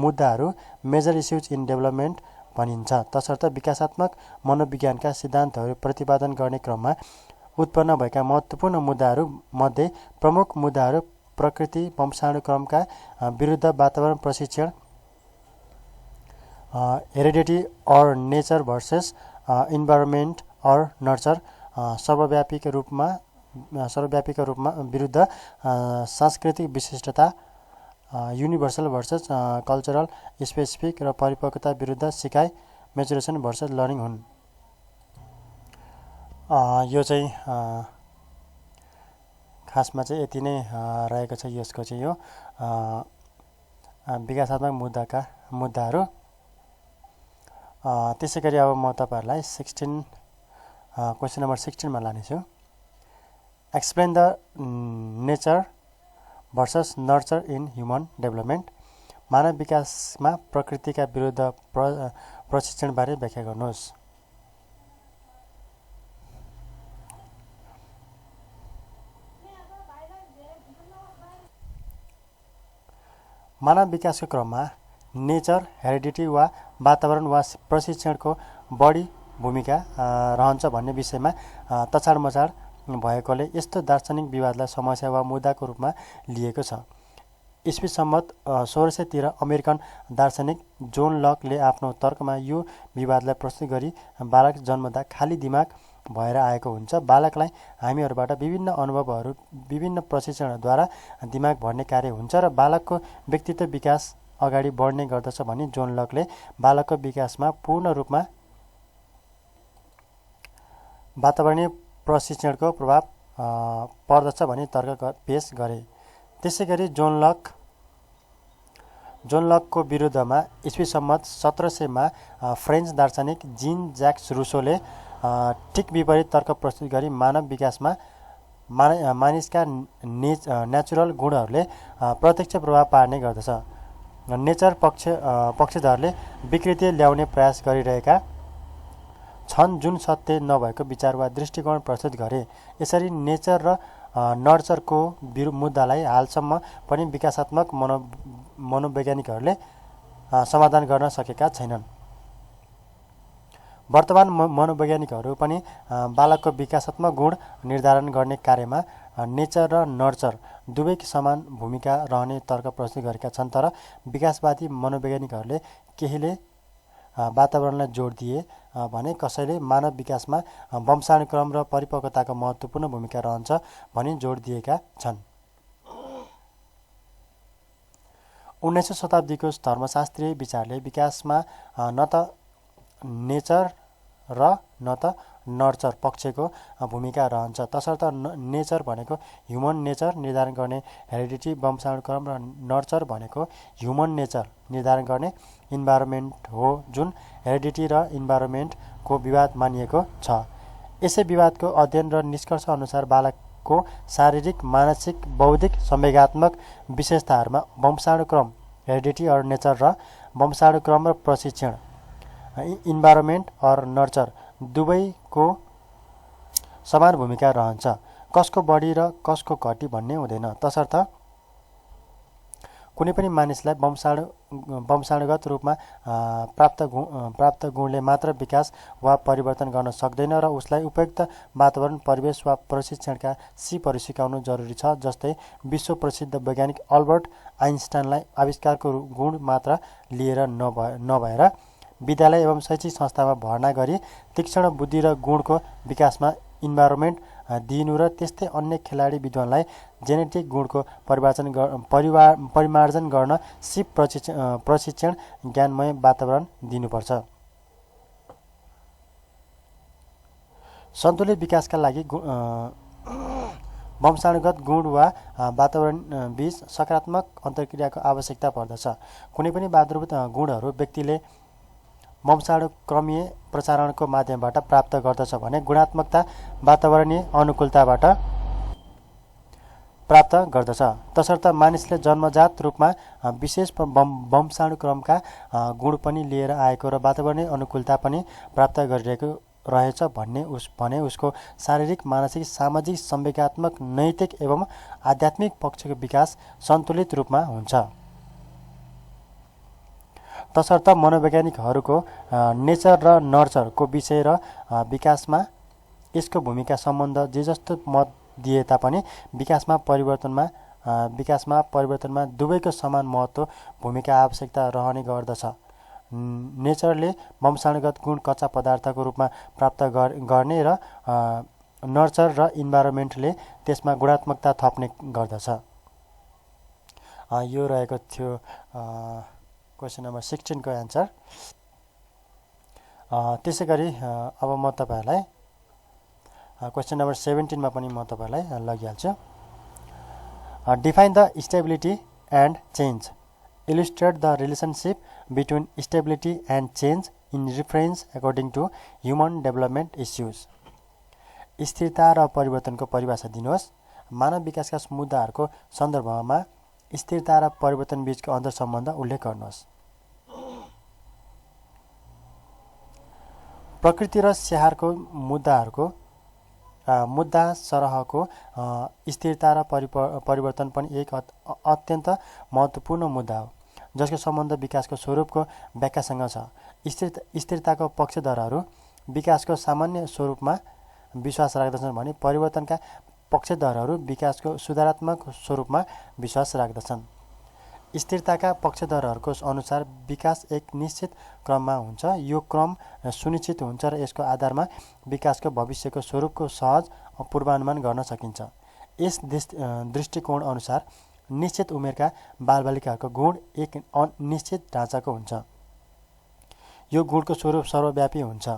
मुद्दाहरू मेजर इस्युज इन डेभलपमेन्ट भनिन्छ। तसर्थ विकासात्मक मनोविज्ञानका सिद्धान्तहरू प्रतिपादन गर्ने क्रममा उत्पन्न भएका महत्त्वपूर्ण मुद्दाहरू मध्ये प्रमुख मुद्दाहरू प्रकृति वंशानुक्रमका विरुद्ध वातावरण प्रशिक्षण, हेरिडिटी और नेचर भर्सेस इन्भाइरोमेन्ट और नर्चर, सर्वव्यापीका रूपमा विरुद्ध सांस्कृतिक विशिष्टता, युनिभर्सल भर्सेस कल्चरल स्पेसिफिक र परिपक्वता विरुद्ध सिकाइ, मेचुरेसन भर्सेस लर्निङ हुन्। यो चाहिँ खासमा चाहिँ यति नै रहेको छ। यसको चाहिँ यो विकासात्मक मुद्दाहरू। त्यसै गरी अब म तपाईहरुलाई क्वेसन नम्बर 16 मा लानेछु। Explain the nature versus nurture in human development. मानव विकासमा प्रकृतिका विरुद्ध प्रशिक्षणबारे व्याख्या गर्नुहोस्। मानव विकासको क्रममा नेचर, हेरिडिटी वा वातावरण वा प्रशिक्षणको बढी भूमिका रहन्छ भन्ने विषयमा तछाड मछाड भएकोले यस्तो दार्शनिक विवादलाई समस्या वा मुद्दाको रूपमा लिएको छ। ईस्वी सम्मत 1600 तिर अमेरिकन दार्शनिक जोन लकले आफ्नो तर्कमा यो विवादलाई प्रस्तुत गरी बालक जन्मदा खाली दिमाग भएर आएको हुन्छ। बालकलाई हामीहरूबाट विभिन्न अनुभवहरू, विभिन्न प्रशिक्षणद्वारा दिमाग भर्ने कार्य हुन्छ र बालकको व्यक्तित्व विकास अगाडि बढ्ने गर्दछ भनी जोन लकले बालकको विकासमा पूर्ण रूपमा वातावरणीय प्रशिक्षणको प्रभाव पर्दछ भनी तर्क पेश गरे। त्यसैगरी जोन लकको विरुद्धमा ईस्वी सम्मत 1700 मा फ्रेन्च दार्शनिक जीन ज्याक्स रूसोले ठिक विपरीत तर्क प्रस्तुत गरी मानव विकासमा मानिसका नेचुरल गुणहरूले प्रत्यक्ष प्रभाव पार्ने गर्दछ। नेचर पक्षधरले विकृति ल्याउने प्रयास गरिरहेका छन् जुन सत्य नभएको विचार वा दृष्टिकोण प्रस्तुत गरे। यसरी नेचर र नर्चरको मुद्दालाई हालसम्म पनि विकासात्मक मनोवैज्ञानिकहरूले समाधान गर्न सकेका छैनन्। वर्तमान मनोवैज्ञानिकहरू पनि बालकको विकासात्मक गुण निर्धारण गर्ने कार्यमा नेचर र नर्चर दुवैको समान भूमिका रहने तर्क प्रस्तुत गरेका छन्। तर विकासवादी मनोवैज्ञानिकहरूले केहीले वातावरणलाई जोड दिए भने कसैले मानव विकासमा वंशानुक्रम र परिपक्वताको महत्त्वपूर्ण भूमिका रहन्छ भनी जोड दिएका छन्। 19औं शताब्दीको धर्मशास्त्रीय विचारले विकासमा न त नेचर र न त नर्चर पक्षको भूमिका रहन्छ। तसर्थ नेचर भनेको ह्युमन नेचर निर्धारण गर्ने हेरिडिटी वंशानुक्रम र नर्चर भनेको ह्युमन नेचर निर्धारण गर्ने इन्भाइरोमेन्ट हो, जुन हेरिडिटी र इन्भाइरोमेन्टको विवाद मानिएको छ। यसै विवादको अध्ययन र निष्कर्ष अनुसार बालकको शारीरिक, मानसिक, बौद्धिक, संवेगात्मक विशेषताहरूमा वंशानुक्रम हेरिडिटी और नेचर र वंशानुक्रम र प्रशिक्षण इन्भाइरोमेन्ट और नर्चर दुवैको समान भूमिका रहन्छ। कसको बढी र कसको घटी भन्ने हुँदैन। तसर्थ कुनै पनि मानिसलाई वंशानुगत रूपमा प्राप्त गुणले मात्र विकास वा परिवर्तन गर्न सक्दैन र उसलाई उपयुक्त वातावरण, परिवेश वा प्रशिक्षणका सिपहरू सिकाउनु जरुरी छ। जस्तै विश्व प्रसिद्ध वैज्ञानिक अल्बर्ट आइन्स्टाइनलाई आविष्कारको गुण मात्र लिएर नभएर विद्यालय एवं शैक्षिक संस्थामा भर्ना गरी तीक्ष्ण बुद्धि र गुणको विकासमा इन्भाइरोमेन्ट दिइनु र त्यस्तै अन्य खेलाडी विद्वानलाई जेनेटिक गुणको परिमार्जन गर्न सिप प्रशिक्षण ज्ञानमय वातावरण दिनुपर्छ। सन्तुलित विकासका लागि वंशानुगत गुण वा वातावरण बीच सकारात्मक अन्तर्क्रियाको आवश्यकता पर्दछ। कुनै पनि वातावरण गुणहरू व्यक्तिले वंशानुक्रमीय प्रसारणको माध्यमबाट प्राप्त गर्दछ भने गुणात्मकता वातावरणीय अनुकूलताबाट प्राप्त गर्दछ। तसर्थ मानिसले जन्मजात रूपमा विशेष वंशानुक्रमका गुण पनि लिएर आएको र वातावरणीय अनुकूलता पनि प्राप्त गरिरहेको रहेछ भने उसको शारीरिक, मानसिक, सामाजिक, संवेगात्मक, नैतिक एवं आध्यात्मिक पक्षको विकास सन्तुलित रूपमा हुन्छ। तसर्थ मनोवैज्ञानिकहरूको नेचर र नर्चरको विषय र विकासमा यसको भूमिका सम्बन्ध जे जस्तो मत दिए तापनि विकासमा परिवर्तनमा दुवैको समान महत्त्व भूमिका आवश्यकता रहने गर्दछ। नेचरले वंशानुगत गुण कच्चा पदार्थको रूपमा प्राप्त गर्ने र नर्चर र इन्भाइरोमेन्टले त्यसमा गुणात्मकता थप्ने गर्दछ। यो रहेको थियो क्वेसन नम्बर 16 को एन्सर। त्यसै गरी अब म तपाईहरुलाई क्वेसन नम्बर 17 मा पनि म तपाईहरुलाई लगिहाल्छु। Define the stability and change, illustrate the relationship between stability and change in reference according to human development issues. स्थिरता र परिवर्तनको परिभाषा दिनुहोस्। मानव विकासका मुद्दाहरूको सन्दर्भमा स्थिरता र परिवर्तन बीचको अन्तर्सम्बन्ध उल्लेख गर्नुहोस्। प्रकृति र स्याहारको मुद्दा सरहको स्थिरता र परिवर्तन पनि एक अत्यन्त महत्त्वपूर्ण मुद्दा हो, जसको सम्बन्ध विकासको स्वरूपको व्याख्यासँग छ। स्थिरताको पक्षधरहरू विकासको सामान्य स्वरूपमा विश्वास राख्दछन् भने परिवर्तनका पक्षधरहरू विकासको सुधारात्मक स्वरूपमा विश्वास राख्दछन्। स्थिरताका पक्षधरहरूको अनुसार विकास एक निश्चित क्रममा हुन्छ। यो क्रम सुनिश्चित हुन्छ र यसको आधारमा विकासको भविष्यको स्वरूपको सहज पूर्वानुमान गर्न सकिन्छ। यस दृष्टिकोण अनुसार निश्चित उमेरका बालबालिकाहरूको गुण एक निश्चित ढाँचाको हुन्छ। यो गुणको स्वरूप सर्वव्यापी हुन्छ,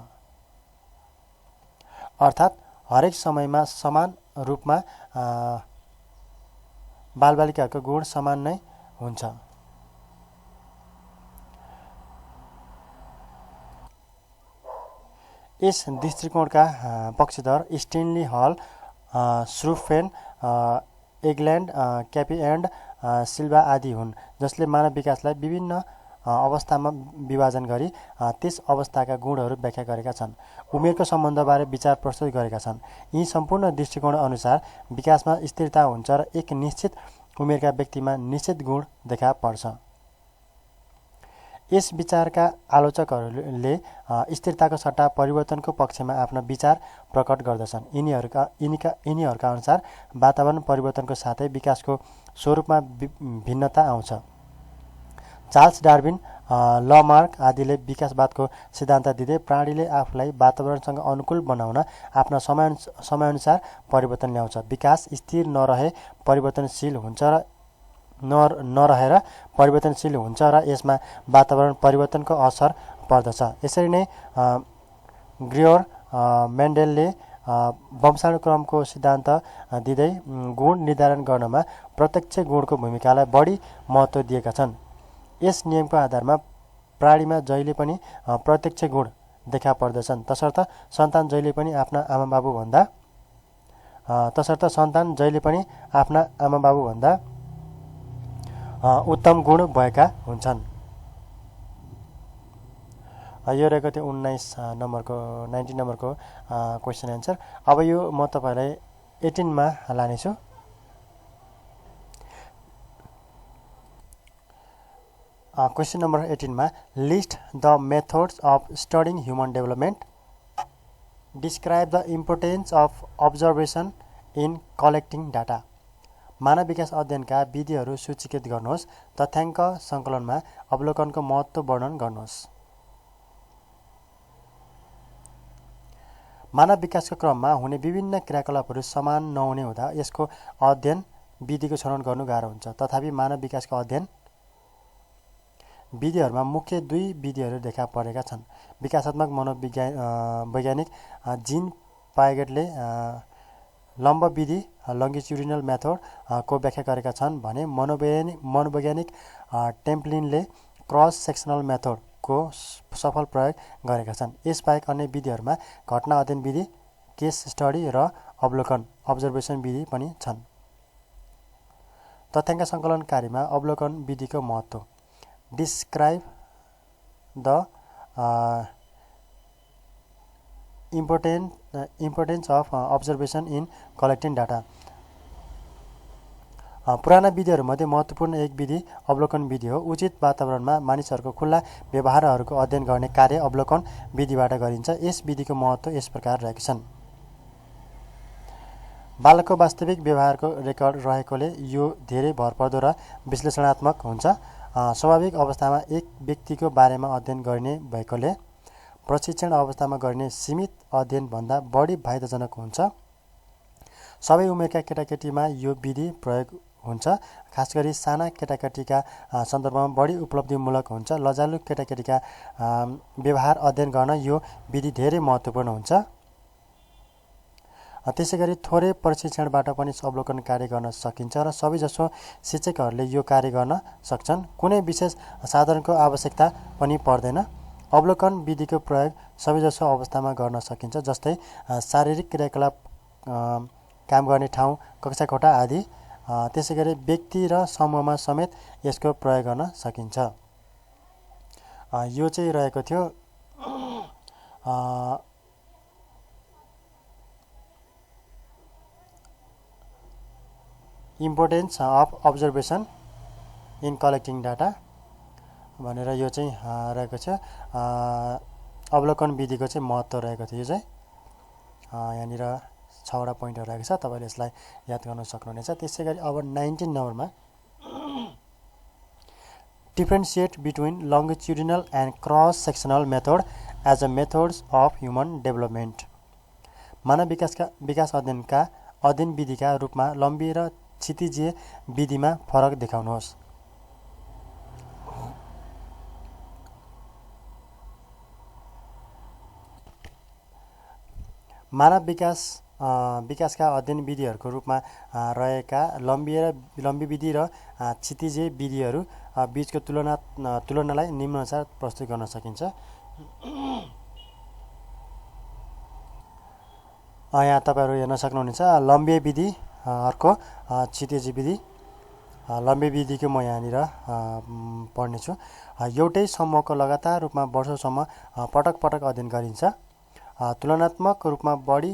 अर्थात् हरेक समयमा समान रूपमा बालबालिकाहरूको गुण समान नै हुन्छ। यस दृष्टिकोणका पक्षधर स्टेनली हल, श्रुफेन, एग्ल्यान्ड, क्यापी एन्ड सिल्भा आदि हुन्, जसले मानव विकासलाई विभिन्न अवस्थामा विभाजन गरी त्यस अवस्थाका गुणहरू व्याख्या गरेका छन्। उमेरको सम्बन्धबारे विचार प्रस्तुत गरेका छन्। यी सम्पूर्ण दृष्टिकोण अनुसार विकासमा स्थिरता हुन्छ र एक निश्चित उमेरका व्यक्तिमा निश्चित गुण देखा पर्छ। यस विचारका आलोचकहरूले स्थिरताको सट्टा परिवर्तनको पक्षमा आफ्ना विचार प्रकट गर्दछन्। यिनीहरूका अनुसार वातावरण परिवर्तनको साथै विकासको स्वरूपमा भिन्नता आउँछ। चार्ल्स डार्विन, लमार्क आदिले विकासवादको सिद्धान्त दिँदै प्राणीले आफूलाई वातावरणसँग अनुकूल बनाउन आफ्ना समयानुसार परिवर्तन ल्याउँछ। विकास स्थिर नरहे परिवर्तनशील हुन्छ र नरहेर परिवर्तनशील हुन्छ र यसमा वातावरण परिवर्तनको असर पर्दछ। यसरी नै ग्रियोर मेन्डेलले वंशानुक्रमको सिद्धान्त दिँदै गुण निर्धारण गर्नमा प्रत्यक्ष गुणको भूमिकालाई बढी महत्त्व दिएका छन्। यस नियमको आधारमा प्राणीमा जहिले पनि प्रत्यक्ष गुण देखा पर्दछन्, तसर्थ सन्तान जहिले पनि आफ्ना आमाबाबुभन्दा उत्तम गुण भएका हुन्छन्। यो रहेको थियो 19 नम्बरको क्वेसन एन्सर। अब यो म तपाईँलाई 18 मा लानेछु। क्वेसन नम्बर 18 मा list the methods of studying human development, describe the importance of observation in collecting data. मानव विकास अध्ययनका विधिहरू सूचीकृत गर्नुहोस्। तथ्याङ्क सङ्कलनमा अवलोकनको महत्त्व वर्णन गर्नुहोस्। मानव विकासको क्रममा हुने विभिन्न क्रियाकलापहरू समान नहुने हुँदा यसको अध्ययन विधिको छनौट गर्नु गाह्रो हुन्छ। तथापि मानव विकासको अध्ययन विधिहरूमा मुख्य दुई विधिहरू देखा परेका छन्। विकासात्मक मनोवैज्ञानिक जीन पाइगेटले लम्ब विधि लङ्गिच्युडिनल मेथड को व्याख्या गरेका छन् भने मनोवैज्ञानिक टेम्प्लिनले क्रस सेक्सनल मेथड को सफल प्रयोग गरेका छन्। यसबाहेक अन्य विधिहरूमा घटना अध्ययन विधि, केस स्टडी र अब्जर्भेसन विधि पनि छन्। तथ्याङ्क सङ्कलनकारीमा अवलोकन विधिको महत्त्व, describe the importance of observation in collecting data. पुराना विधिहरूमध्ये महत्त्वपूर्ण एक विधि अवलोकन विधि हो। उचित वातावरणमा मानिसहरूको खुल्ला व्यवहारहरूको अध्ययन गर्ने कार्य अवलोकन विधिबाट गरिन्छ। यस विधिको महत्त्व यस प्रकार रहेका छन्। बालकको वास्तविक व्यवहारको रेकर्ड रहेकोले यो धेरै भरपर्दो र विश्लेषणात्मक हुन्छ। स्वाभाविक अवस्थामा एक व्यक्तिको बारेमा अध्ययन गर्ने भएकोले प्रशिक्षण अवस्थामा गर्ने सीमित अध्ययनभन्दा बढी फाइदाजनक हुन्छ। सबै उमेरका केटाकेटीमा यो विधि प्रयोग हुन्छ। खासगरी साना केटाकेटीका सन्दर्भमा बढी उपलब्धिमूलक हुन्छ। लजालु केटाकेटीका व्यवहार अध्ययन गर्न यो विधि धेरै महत्त्वपूर्ण हुन्छ। त्यसैगरी थोरै प्रशिक्षणबाट पनि अवलोकन कार्य गर्न सकिन्छ र सबैजसो शिक्षकहरूले यो कार्य गर्न सक्छन्। कुनै विशेष साधनको आवश्यकता पनि पर्दैन। अवलोकन विधिको प्रयोग सबैजसो अवस्थामा गर्न सकिन्छ, जस्तै शारीरिक क्रियाकलाप, काम गर्ने ठाउँ, कक्षा कोठा आदि। त्यसैगरी व्यक्ति र समूहमा समेत यसको प्रयोग गर्न सकिन्छ। यो चाहिँ रहेको थियो importance of observation in collecting data भनेर यो चाहिँ रहेको छ। अवलोकन विधिको चाहिँ महत्त्व रहेको थियो। यो चाहिँ यहाँनिर 6वटा पोइन्टहरू रहेको छ, तपाईँले यसलाई याद गर्न सक्नुहुनेछ। त्यसैगरी अब 19 नम्बरमा differentiate between longitudinal and cross sectional method as a methods of human development. मानव विकास अध्ययनका अध्ययन विधिका रूपमा लम्बी र क्षितिजीय विधिमा फरक देखाउनुहोस्। मानव विकासका अध्ययन विधिहरूको रूपमा रहेका लम्बी विधि र क्षितिजीय विधिहरू बीचको तुलनालाई निम्नानुसार प्रस्तुत गर्न सकिन्छ। यहाँ तपाईँहरू हेर्न सक्नुहुनेछ लम्बी विधि अर्को क्षितिजीय विधि। लम्बी विधिको म यहाँनिर पढ्नेछु। एउटै समूहको लगातार रूपमा वर्षौँसम्म पटक पटक अध्ययन गरिन्छ। तुलनात्मक रूपमा बढी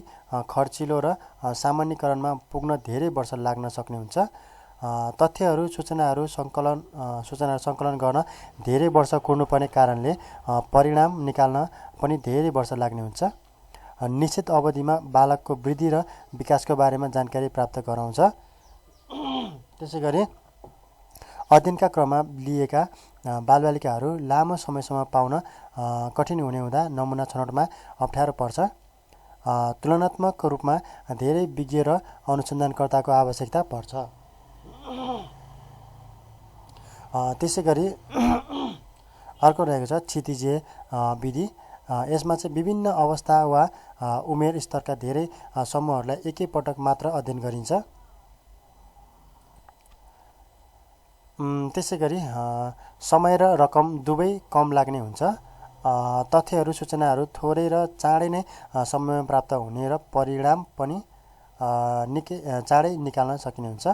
खर्चिलो र सामान्यकरणमा पुग्न धेरै वर्ष लाग्न सक्ने हुन्छ। तथ्यहरू सूचनाहरू सङ्कलन गर्न धेरै वर्ष कुर्नुपर्ने कारणले परिणाम निकाल्न पनि धेरै वर्ष लाग्ने हुन्छ। निश्चित अवधिमा बालकको वृद्धि र विकासको बारेमा जानकारी प्राप्त गराउँछ। त्यसैगरी अध्ययनका क्रममा लिएका बालबालिकाहरू लामो समयसम्म पाउन कठिन हुने हुँदा नमुना छनौटमा अप्ठ्यारो पर्छ। तुलनात्मक रूपमा धेरै विज्ञ र अनुसन्धानकर्ताको आवश्यकता पर्छ। त्यसैगरी अर्को रहेको छ क्षितिजीय विधि। यसमा चाहिँ विभिन्न अवस्था वा उमेर स्तरका धेरै समूहहरूलाई एकैपटक मात्र अध्ययन गरिन्छ। त्यसै गरी समय र रकम दुवै कम लाग्ने हुन्छ। तथ्यहरू सूचनाहरू थोरै र चाँडै नै समयमा प्राप्त हुने र परिणाम पनि निकै चाँडै निकाल्न सकिने हुन्छ।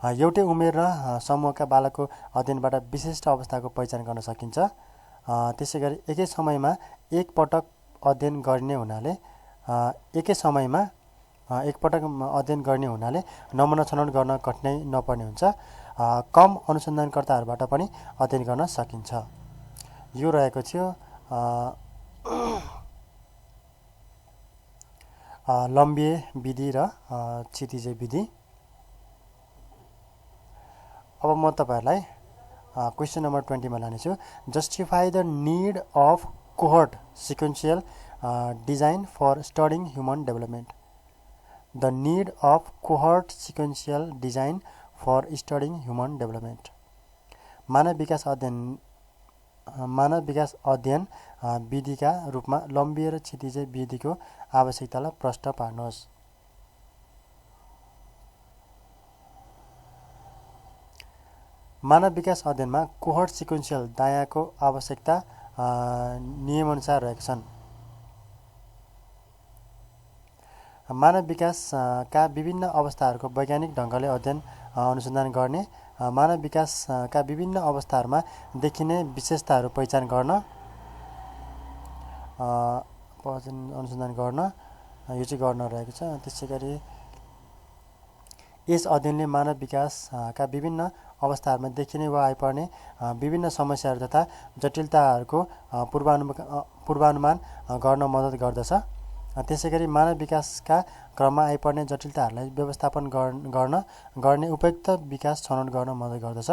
एउटै उमेर र समूहका बालकको अध्ययनबाट विशिष्ट अवस्थाको पहिचान गर्न सकिन्छ। त्यसै गरी एकै समयमा एकपटक अध्ययन गर्ने हुनाले नमुना छनौट गर्न कठिनाइ नपर्ने हुन्छ। कम अनुसन्धानकर्ताहरूबाट पनि अध्ययन गर्न सकिन्छ। यो रहेको थियो लम्बिए विधि र क्षितिजे विधि। अब म तपाईहरुलाई क्वेशन नम्बर 20 मा लानेछु। Justify the need of cohort sequential design for studying human development. The need of cohort sequential design for studying human development. मानव विकास अध्ययन विधिका रूपमा लम्बिए र क्षितिजे विधिको आवश्यकतालाई प्रश्न पार्नुहोस्। मानव विकास अध्ययनमा कोहर्ट सिक्वेन्शियल दायाँको आवश्यकता नियमअनुसार रहेका छन्। मानव विकासका विभिन्न अवस्थाहरूको वैज्ञानिक ढङ्गले अध्ययन अनुसन्धान गर्ने, मानव विकासका विभिन्न अवस्थाहरूमा देखिने विशेषताहरू पहिचान गर्न, अनुसन्धान गर्न यो चाहिँ गर्न रहेको छ। त्यसै गरी यस अध्ययनले मानव विकासका विभिन्न अवस्थाहरूमा देखिने वा आइपर्ने विभिन्न समस्याहरू तथा जटिलताहरूको पूर्वानुमान गर्न मद्दत गर्दछ। त्यसै गरी मानव विकासका क्रममा आइपर्ने जटिलताहरूलाई व्यवस्थापन गर्ने उपयुक्त विकास छनौट गर्न मद्दत गर्दछ।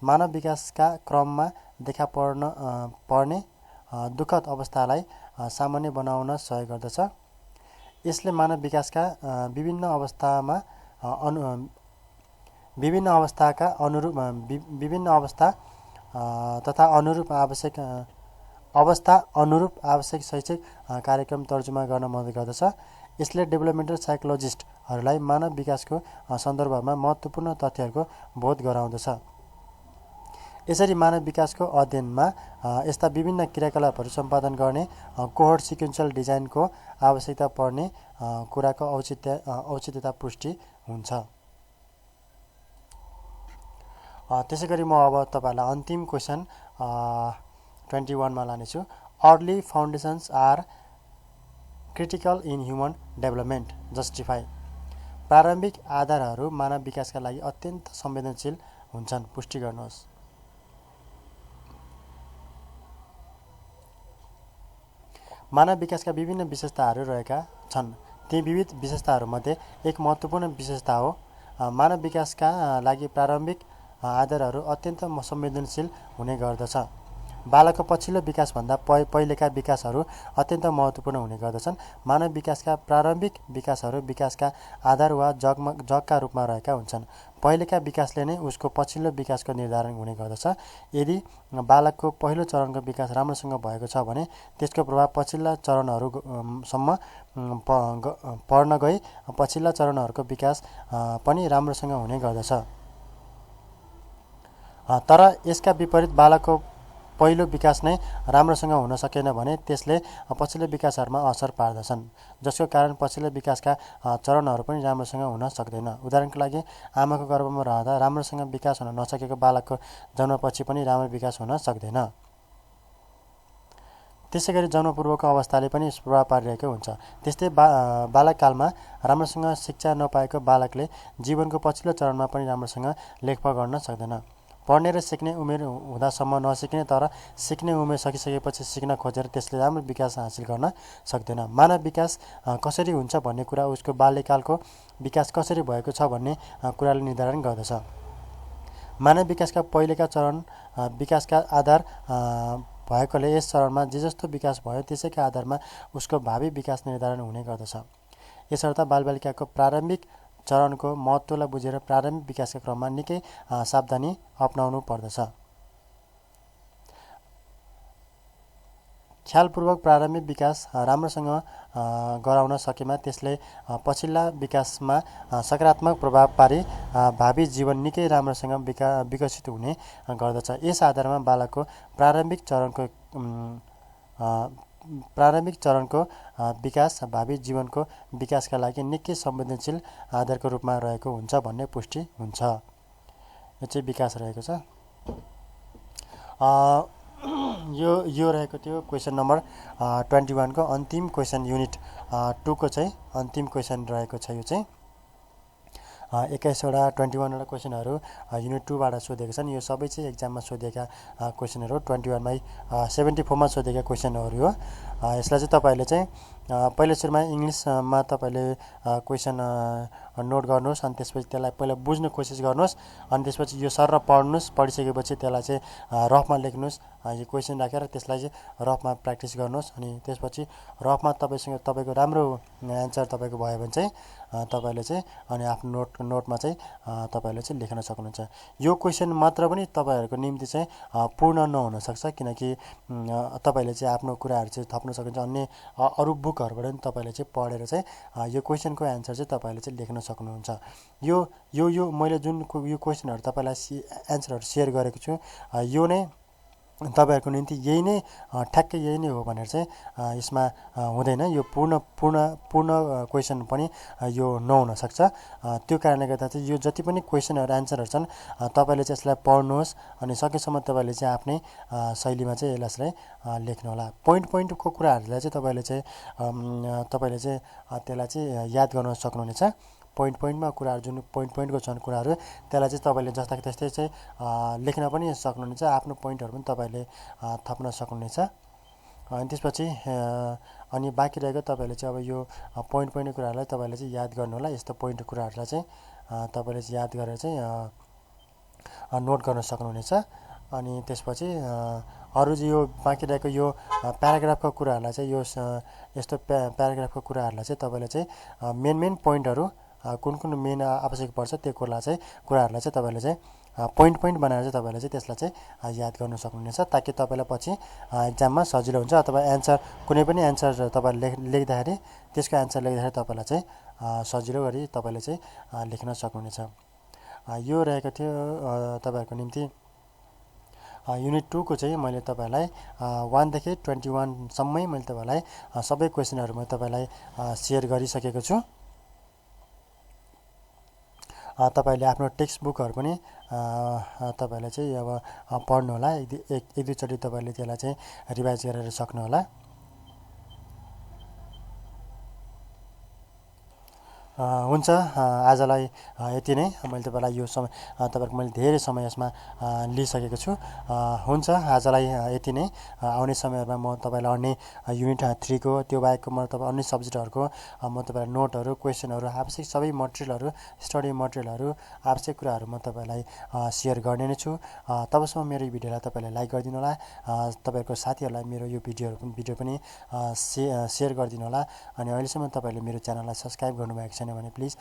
मानव विकासका क्रममा देखा पर्ने दुःखद अवस्थालाई सामान्य बनाउन सहयोग गर्दछ। यसले मानव विकासका विभिन्न अवस्था अनुरूप आवश्यक शैक्षिक कार्यक्रम तर्जुमा गर्न मद्दत गर्दछ। यसले डेभलपमेन्टल साइकोलोजिस्टहरूलाई मानव विकासको सन्दर्भमा महत्त्वपूर्ण तथ्यहरूको बोध गराउँदछ। यसरी मानव विकासको अध्ययनमा यस्ता विभिन्न क्रियाकलापहरू सम्पादन गर्ने कोहर्ट सिक्वेन्शियल डिजाइनको आवश्यकता पर्ने कुराको औचित्यता पुष्टि हुन्छ। त्यसै गरी म अब तपाईहरुलाई अन्तिम क्वेशन 21 मा लानेछु। Early foundations are critical in human development. Justify. प्रारम्भिक आधारहरू मानव विकासका लागि अत्यन्त संवेदनशील हुन्छन्। पुष्टि गर्नुहोस्। मानव विकासका विभिन्न विशेषताहरू रहेका छन्। ती विविध विशेषताहरूमध्ये एक महत्त्वपूर्ण विशेषता हो मानव विकासका लागि प्रारम्भिक आधारहरू अत्यन्त संवेदनशील हुने गर्दछ। बालकको पछिल्लो विकासभन्दा पहिलेका विकासहरू अत्यन्त महत्त्वपूर्ण हुने गर्दछन्। मानव विकासका प्रारम्भिक विकासहरू विकासका आधार वा जगका रूपमा रहेका हुन्छन्। पहिलेका विकासले नै उसको पछिल्लो विकासको निर्धारण हुने गर्दछ। यदि बालकको पहिलो चरणको विकास राम्रोसँग भएको छ भने त्यसको प्रभाव पछिल्ला चरणहरूसम्म पर्न गई पछिल्ला चरणहरूको विकास पनि राम्रोसँग हुने गर्दछ। तर यसका विपरीत बालकको पहिलो विकास नै राम्रोसँग हुन सकेन भने त्यसले पछिल्लो विकासहरूमा असर पार्दछन्, जसको कारण पछिल्लो विकासका चरणहरू पनि राम्रोसँग हुन सक्दैन। उदाहरणको लागि आमाको गर्भमा रहँदा राम्रोसँग विकास हुन नसकेको बालकको जन्मपछि पनि राम्रो विकास हुन सक्दैन। त्यसै गरी जन्मपूर्वको अवस्थाले पनि प्रभाव पारिरहेको हुन्छ। त्यस्तै बालककालमा राम्रोसँग शिक्षा नपाएको बालकले जीवनको पछिल्लो चरणमा पनि राम्रोसँग लेखपढ गर्न सक्दैन। पढ्ने र सिक्ने उमेर हुँदासम्म नसिक्ने तर सिक्ने उमेर सकिसकेपछि सिक्न खोजेर त्यसले राम्रो विकास हासिल गर्न सक्दैन। मानव विकास कसरी हुन्छ भन्ने कुरा उसको बाल्यकालको विकास कसरी भएको छ भन्ने कुराले निर्धारण गर्दछ। मानव विकासका पहिलेका चरण विकासका आधार भएकोले यस चरणमा जे जस्तो विकास भयो त्यसैका आधारमा उसको भावी विकास निर्धारण हुने गर्दछ। यसर्थ बालबालिकाको प्रारम्भिक चरणको महत्त्वलाई बुझेर प्रारम्भिक विकासका क्रममा निकै सावधानी अपनाउनु पर्दछ। ख्यालपूर्वक प्रारम्भिक विकास राम्रोसँग गराउन सकेमा त्यसले पछिल्ला विकासमा सकारात्मक प्रभाव पारी भावी जीवन निकै राम्रोसँग विकसित हुने गर्दछ। यस आधारमा बालकको प्रारम्भिक चरणको विकास भावी जीवनको विकासका लागि निकै संवेदनशील आधारको रूपमा रहेको हुन्छ भन्ने पुष्टि हुन्छ। यो चाहिँ विकास रहेको छ। यो रहेको थियो क्वेसन नम्बर 21 को अन्तिम क्वेसन युनिट 2 को चाहिँ अन्तिम क्वेसन रहेको छ। यो चाहिँ 21वटा 21 वटा क्वेसनहरू युनिट 2 बाट सोधेको छन्। यो सबै चाहिँ एक्जाममा सोधेका क्वेसनहरू 21 मा 74 मा सोधेका क्वेसनहरू हो। यसलाई चाहिँ तपाईहरुले चाहिँ पहिलो सुरुमा इंग्लिशमा तपाईले क्वेसन नोट गर्नुहोस् अनि त्यसपछि त्यसलाई पहिला बुझ्न कोसिस गर्नुहोस् अनि त्यसपछि यो सर पढ्नुस्। पढिसकेपछि त्यसलाई चाहिँ रफमा लेख्नुस्। यो क्वेसन राखेर त्यसलाई चाहिँ रफमा प्र्याक्टिस गर्नुहोस् अनि त्यसपछि रफमा तपाईको राम्रो एन्सर तपाईको भयो भने चाहिँ तपाईले चाहिँ अनि आफ्नो नोटमा चाहिँ तपाईले चाहिँ लेख्न सक्नुहुन्छ। यो क्वेसन मात्र पनि तपाईहरुको निम्ति चाहिँ पूर्ण नहुन सक्छ किनकि तपाईले चाहिँ आफ्नो कुराहरु चाहिँ थप्न सक्नुहुन्छ। अन्य अरु बुकहरुबाट पनि तपाईले चाहिँ पढेर चाहिँ यो क्वेसनको एन्सर चाहिँ तपाईले चाहिँ लेख्न सक्नुहुन्छ। यो मैले जुन यो क्वेसनहरु तपाईलाई एन्सरहरु शेयर गरेको छु यो नै तपाईहरुको निम्ति यही नै ठ्याक्कै यही नै हो भनेर चाहिँ यसमा हुँदैन। यो पूर्ण क्वेसन पनि यो नहुन सक्छ। त्यो कारणले गर्दा चाहिँ यो जति पनि क्वेसनहरु एन्सरहरु छन् तपाईले चाहिँ यसलाई पढ्नुहोस् अनि सकेसम्म तपाईले चाहिँ आफ्नै शैलीमा चाहिँ यसलाई लेख्नु होला। पोइन्टको कुराहरुलाई चाहिँ तपाईले चाहिँ त्यसलाई चाहिँ याद गर्न सक्नुहुनेछ। पोइन्टमा कुराहरु जुन पोइन्टको छन् कुराहरु त्यसलाई चाहिँ तपाईले जस्ताको त्यस्तै चाहिँ लेख्न पनि सक्नुहुनेछ। आफ्नो पोइन्टहरु पनि तपाईले थप्न सक्नुहुनेछ। अनि त्यसपछि अनि बाँकी रहेको तपाईले चाहिँ अब यो पोइन्टको कुराहरुलाई तपाईले चाहिँ याद गर्नु होला। यस्तो पोइन्टको कुराहरुलाई चाहिँ तपाईले चाहिँ याद गरेर चाहिँ नोट गर्न सक्नुहुनेछ। अनि त्यसपछि अरु चाहिँ यो बाँकी रहेको यो प्याराग्राफको कुराहरुलाई चाहिँ यो यस्तो प्याराग्राफको कुराहरुलाई चाहिँ तपाईले चाहिँ मेन पोइन्टहरु कुन मेन आवश्यक पर्छ त्यो कुराहरुलाई चाहिँ तपाईले चाहिँ पोइन्ट बनाएर चाहिँ तपाईले चाहिँ त्यसलाई चाहिँ याद गर्न सक्नुहुनेछ ताकि तपाईलाई पछि एक्जाममा सजिलो हुन्छ। अथवा एन्सर कुनै पनि एन्सर तपाईले लेख्दाखेरि त्यसको एन्सर लेख्दाखेरि तपाईलाई चाहिँ सजिलो गरी तपाईले चाहिँ लेख्न सक्नुहुनेछ। यो रहेको थियो तपाईहरुको निम्ति युनिट 2 को चाहिँ मैले तपाईलाई 1 देखि 21 सम्मै मैले तपाईलाई सबै क्वेसनहरु म तपाईलाई शेयर गरिसकेको छु। तपाईले आफ्नो टेक्स्ट बुकहरु पनि तपाईले चाहिँ अब पढ्नु होला। एक दुई चोटी तपाईले त्यसलाई चाहिँ रिभाइज गरेर सक्नु होला। हुन्छ आजलाई यति नै। मैले तपाईलाई यो समय तपाईहरुको मैले धेरै समय यसमा लिइसकेको छु। हुन्छ आजलाई यति नै। आउने समयहरुमा म तपाईलाई अन्य युनिट 3 को त्यो बाहेकको म तपाईलाई अन्य सब्जेक्टहरुको म तपाईलाई नोटहरु क्वेसनहरु आवश्यक सबै मटेरियलहरु स्टडी मटेरियलहरु आवश्यक कुराहरु म तपाईलाई शेयर गर्ने नै छु। तबसम्म मेरो यो भिडियोलाई तपाईले लाइक गरिदिनु होला। तपाईहरुको साथीहरुलाई मेरो यो भिडियो पनि शेयर गरिदिनु होला। अनि अहिलेसम्म तपाईले मेरो च्यानललाई सब्स्क्राइब गर्नुभएको छैन भने प्लिज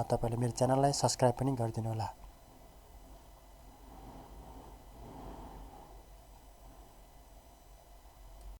तपाईले मेरो च्यानललाई सब्स्क्राइब पनि गरिदिनु होला।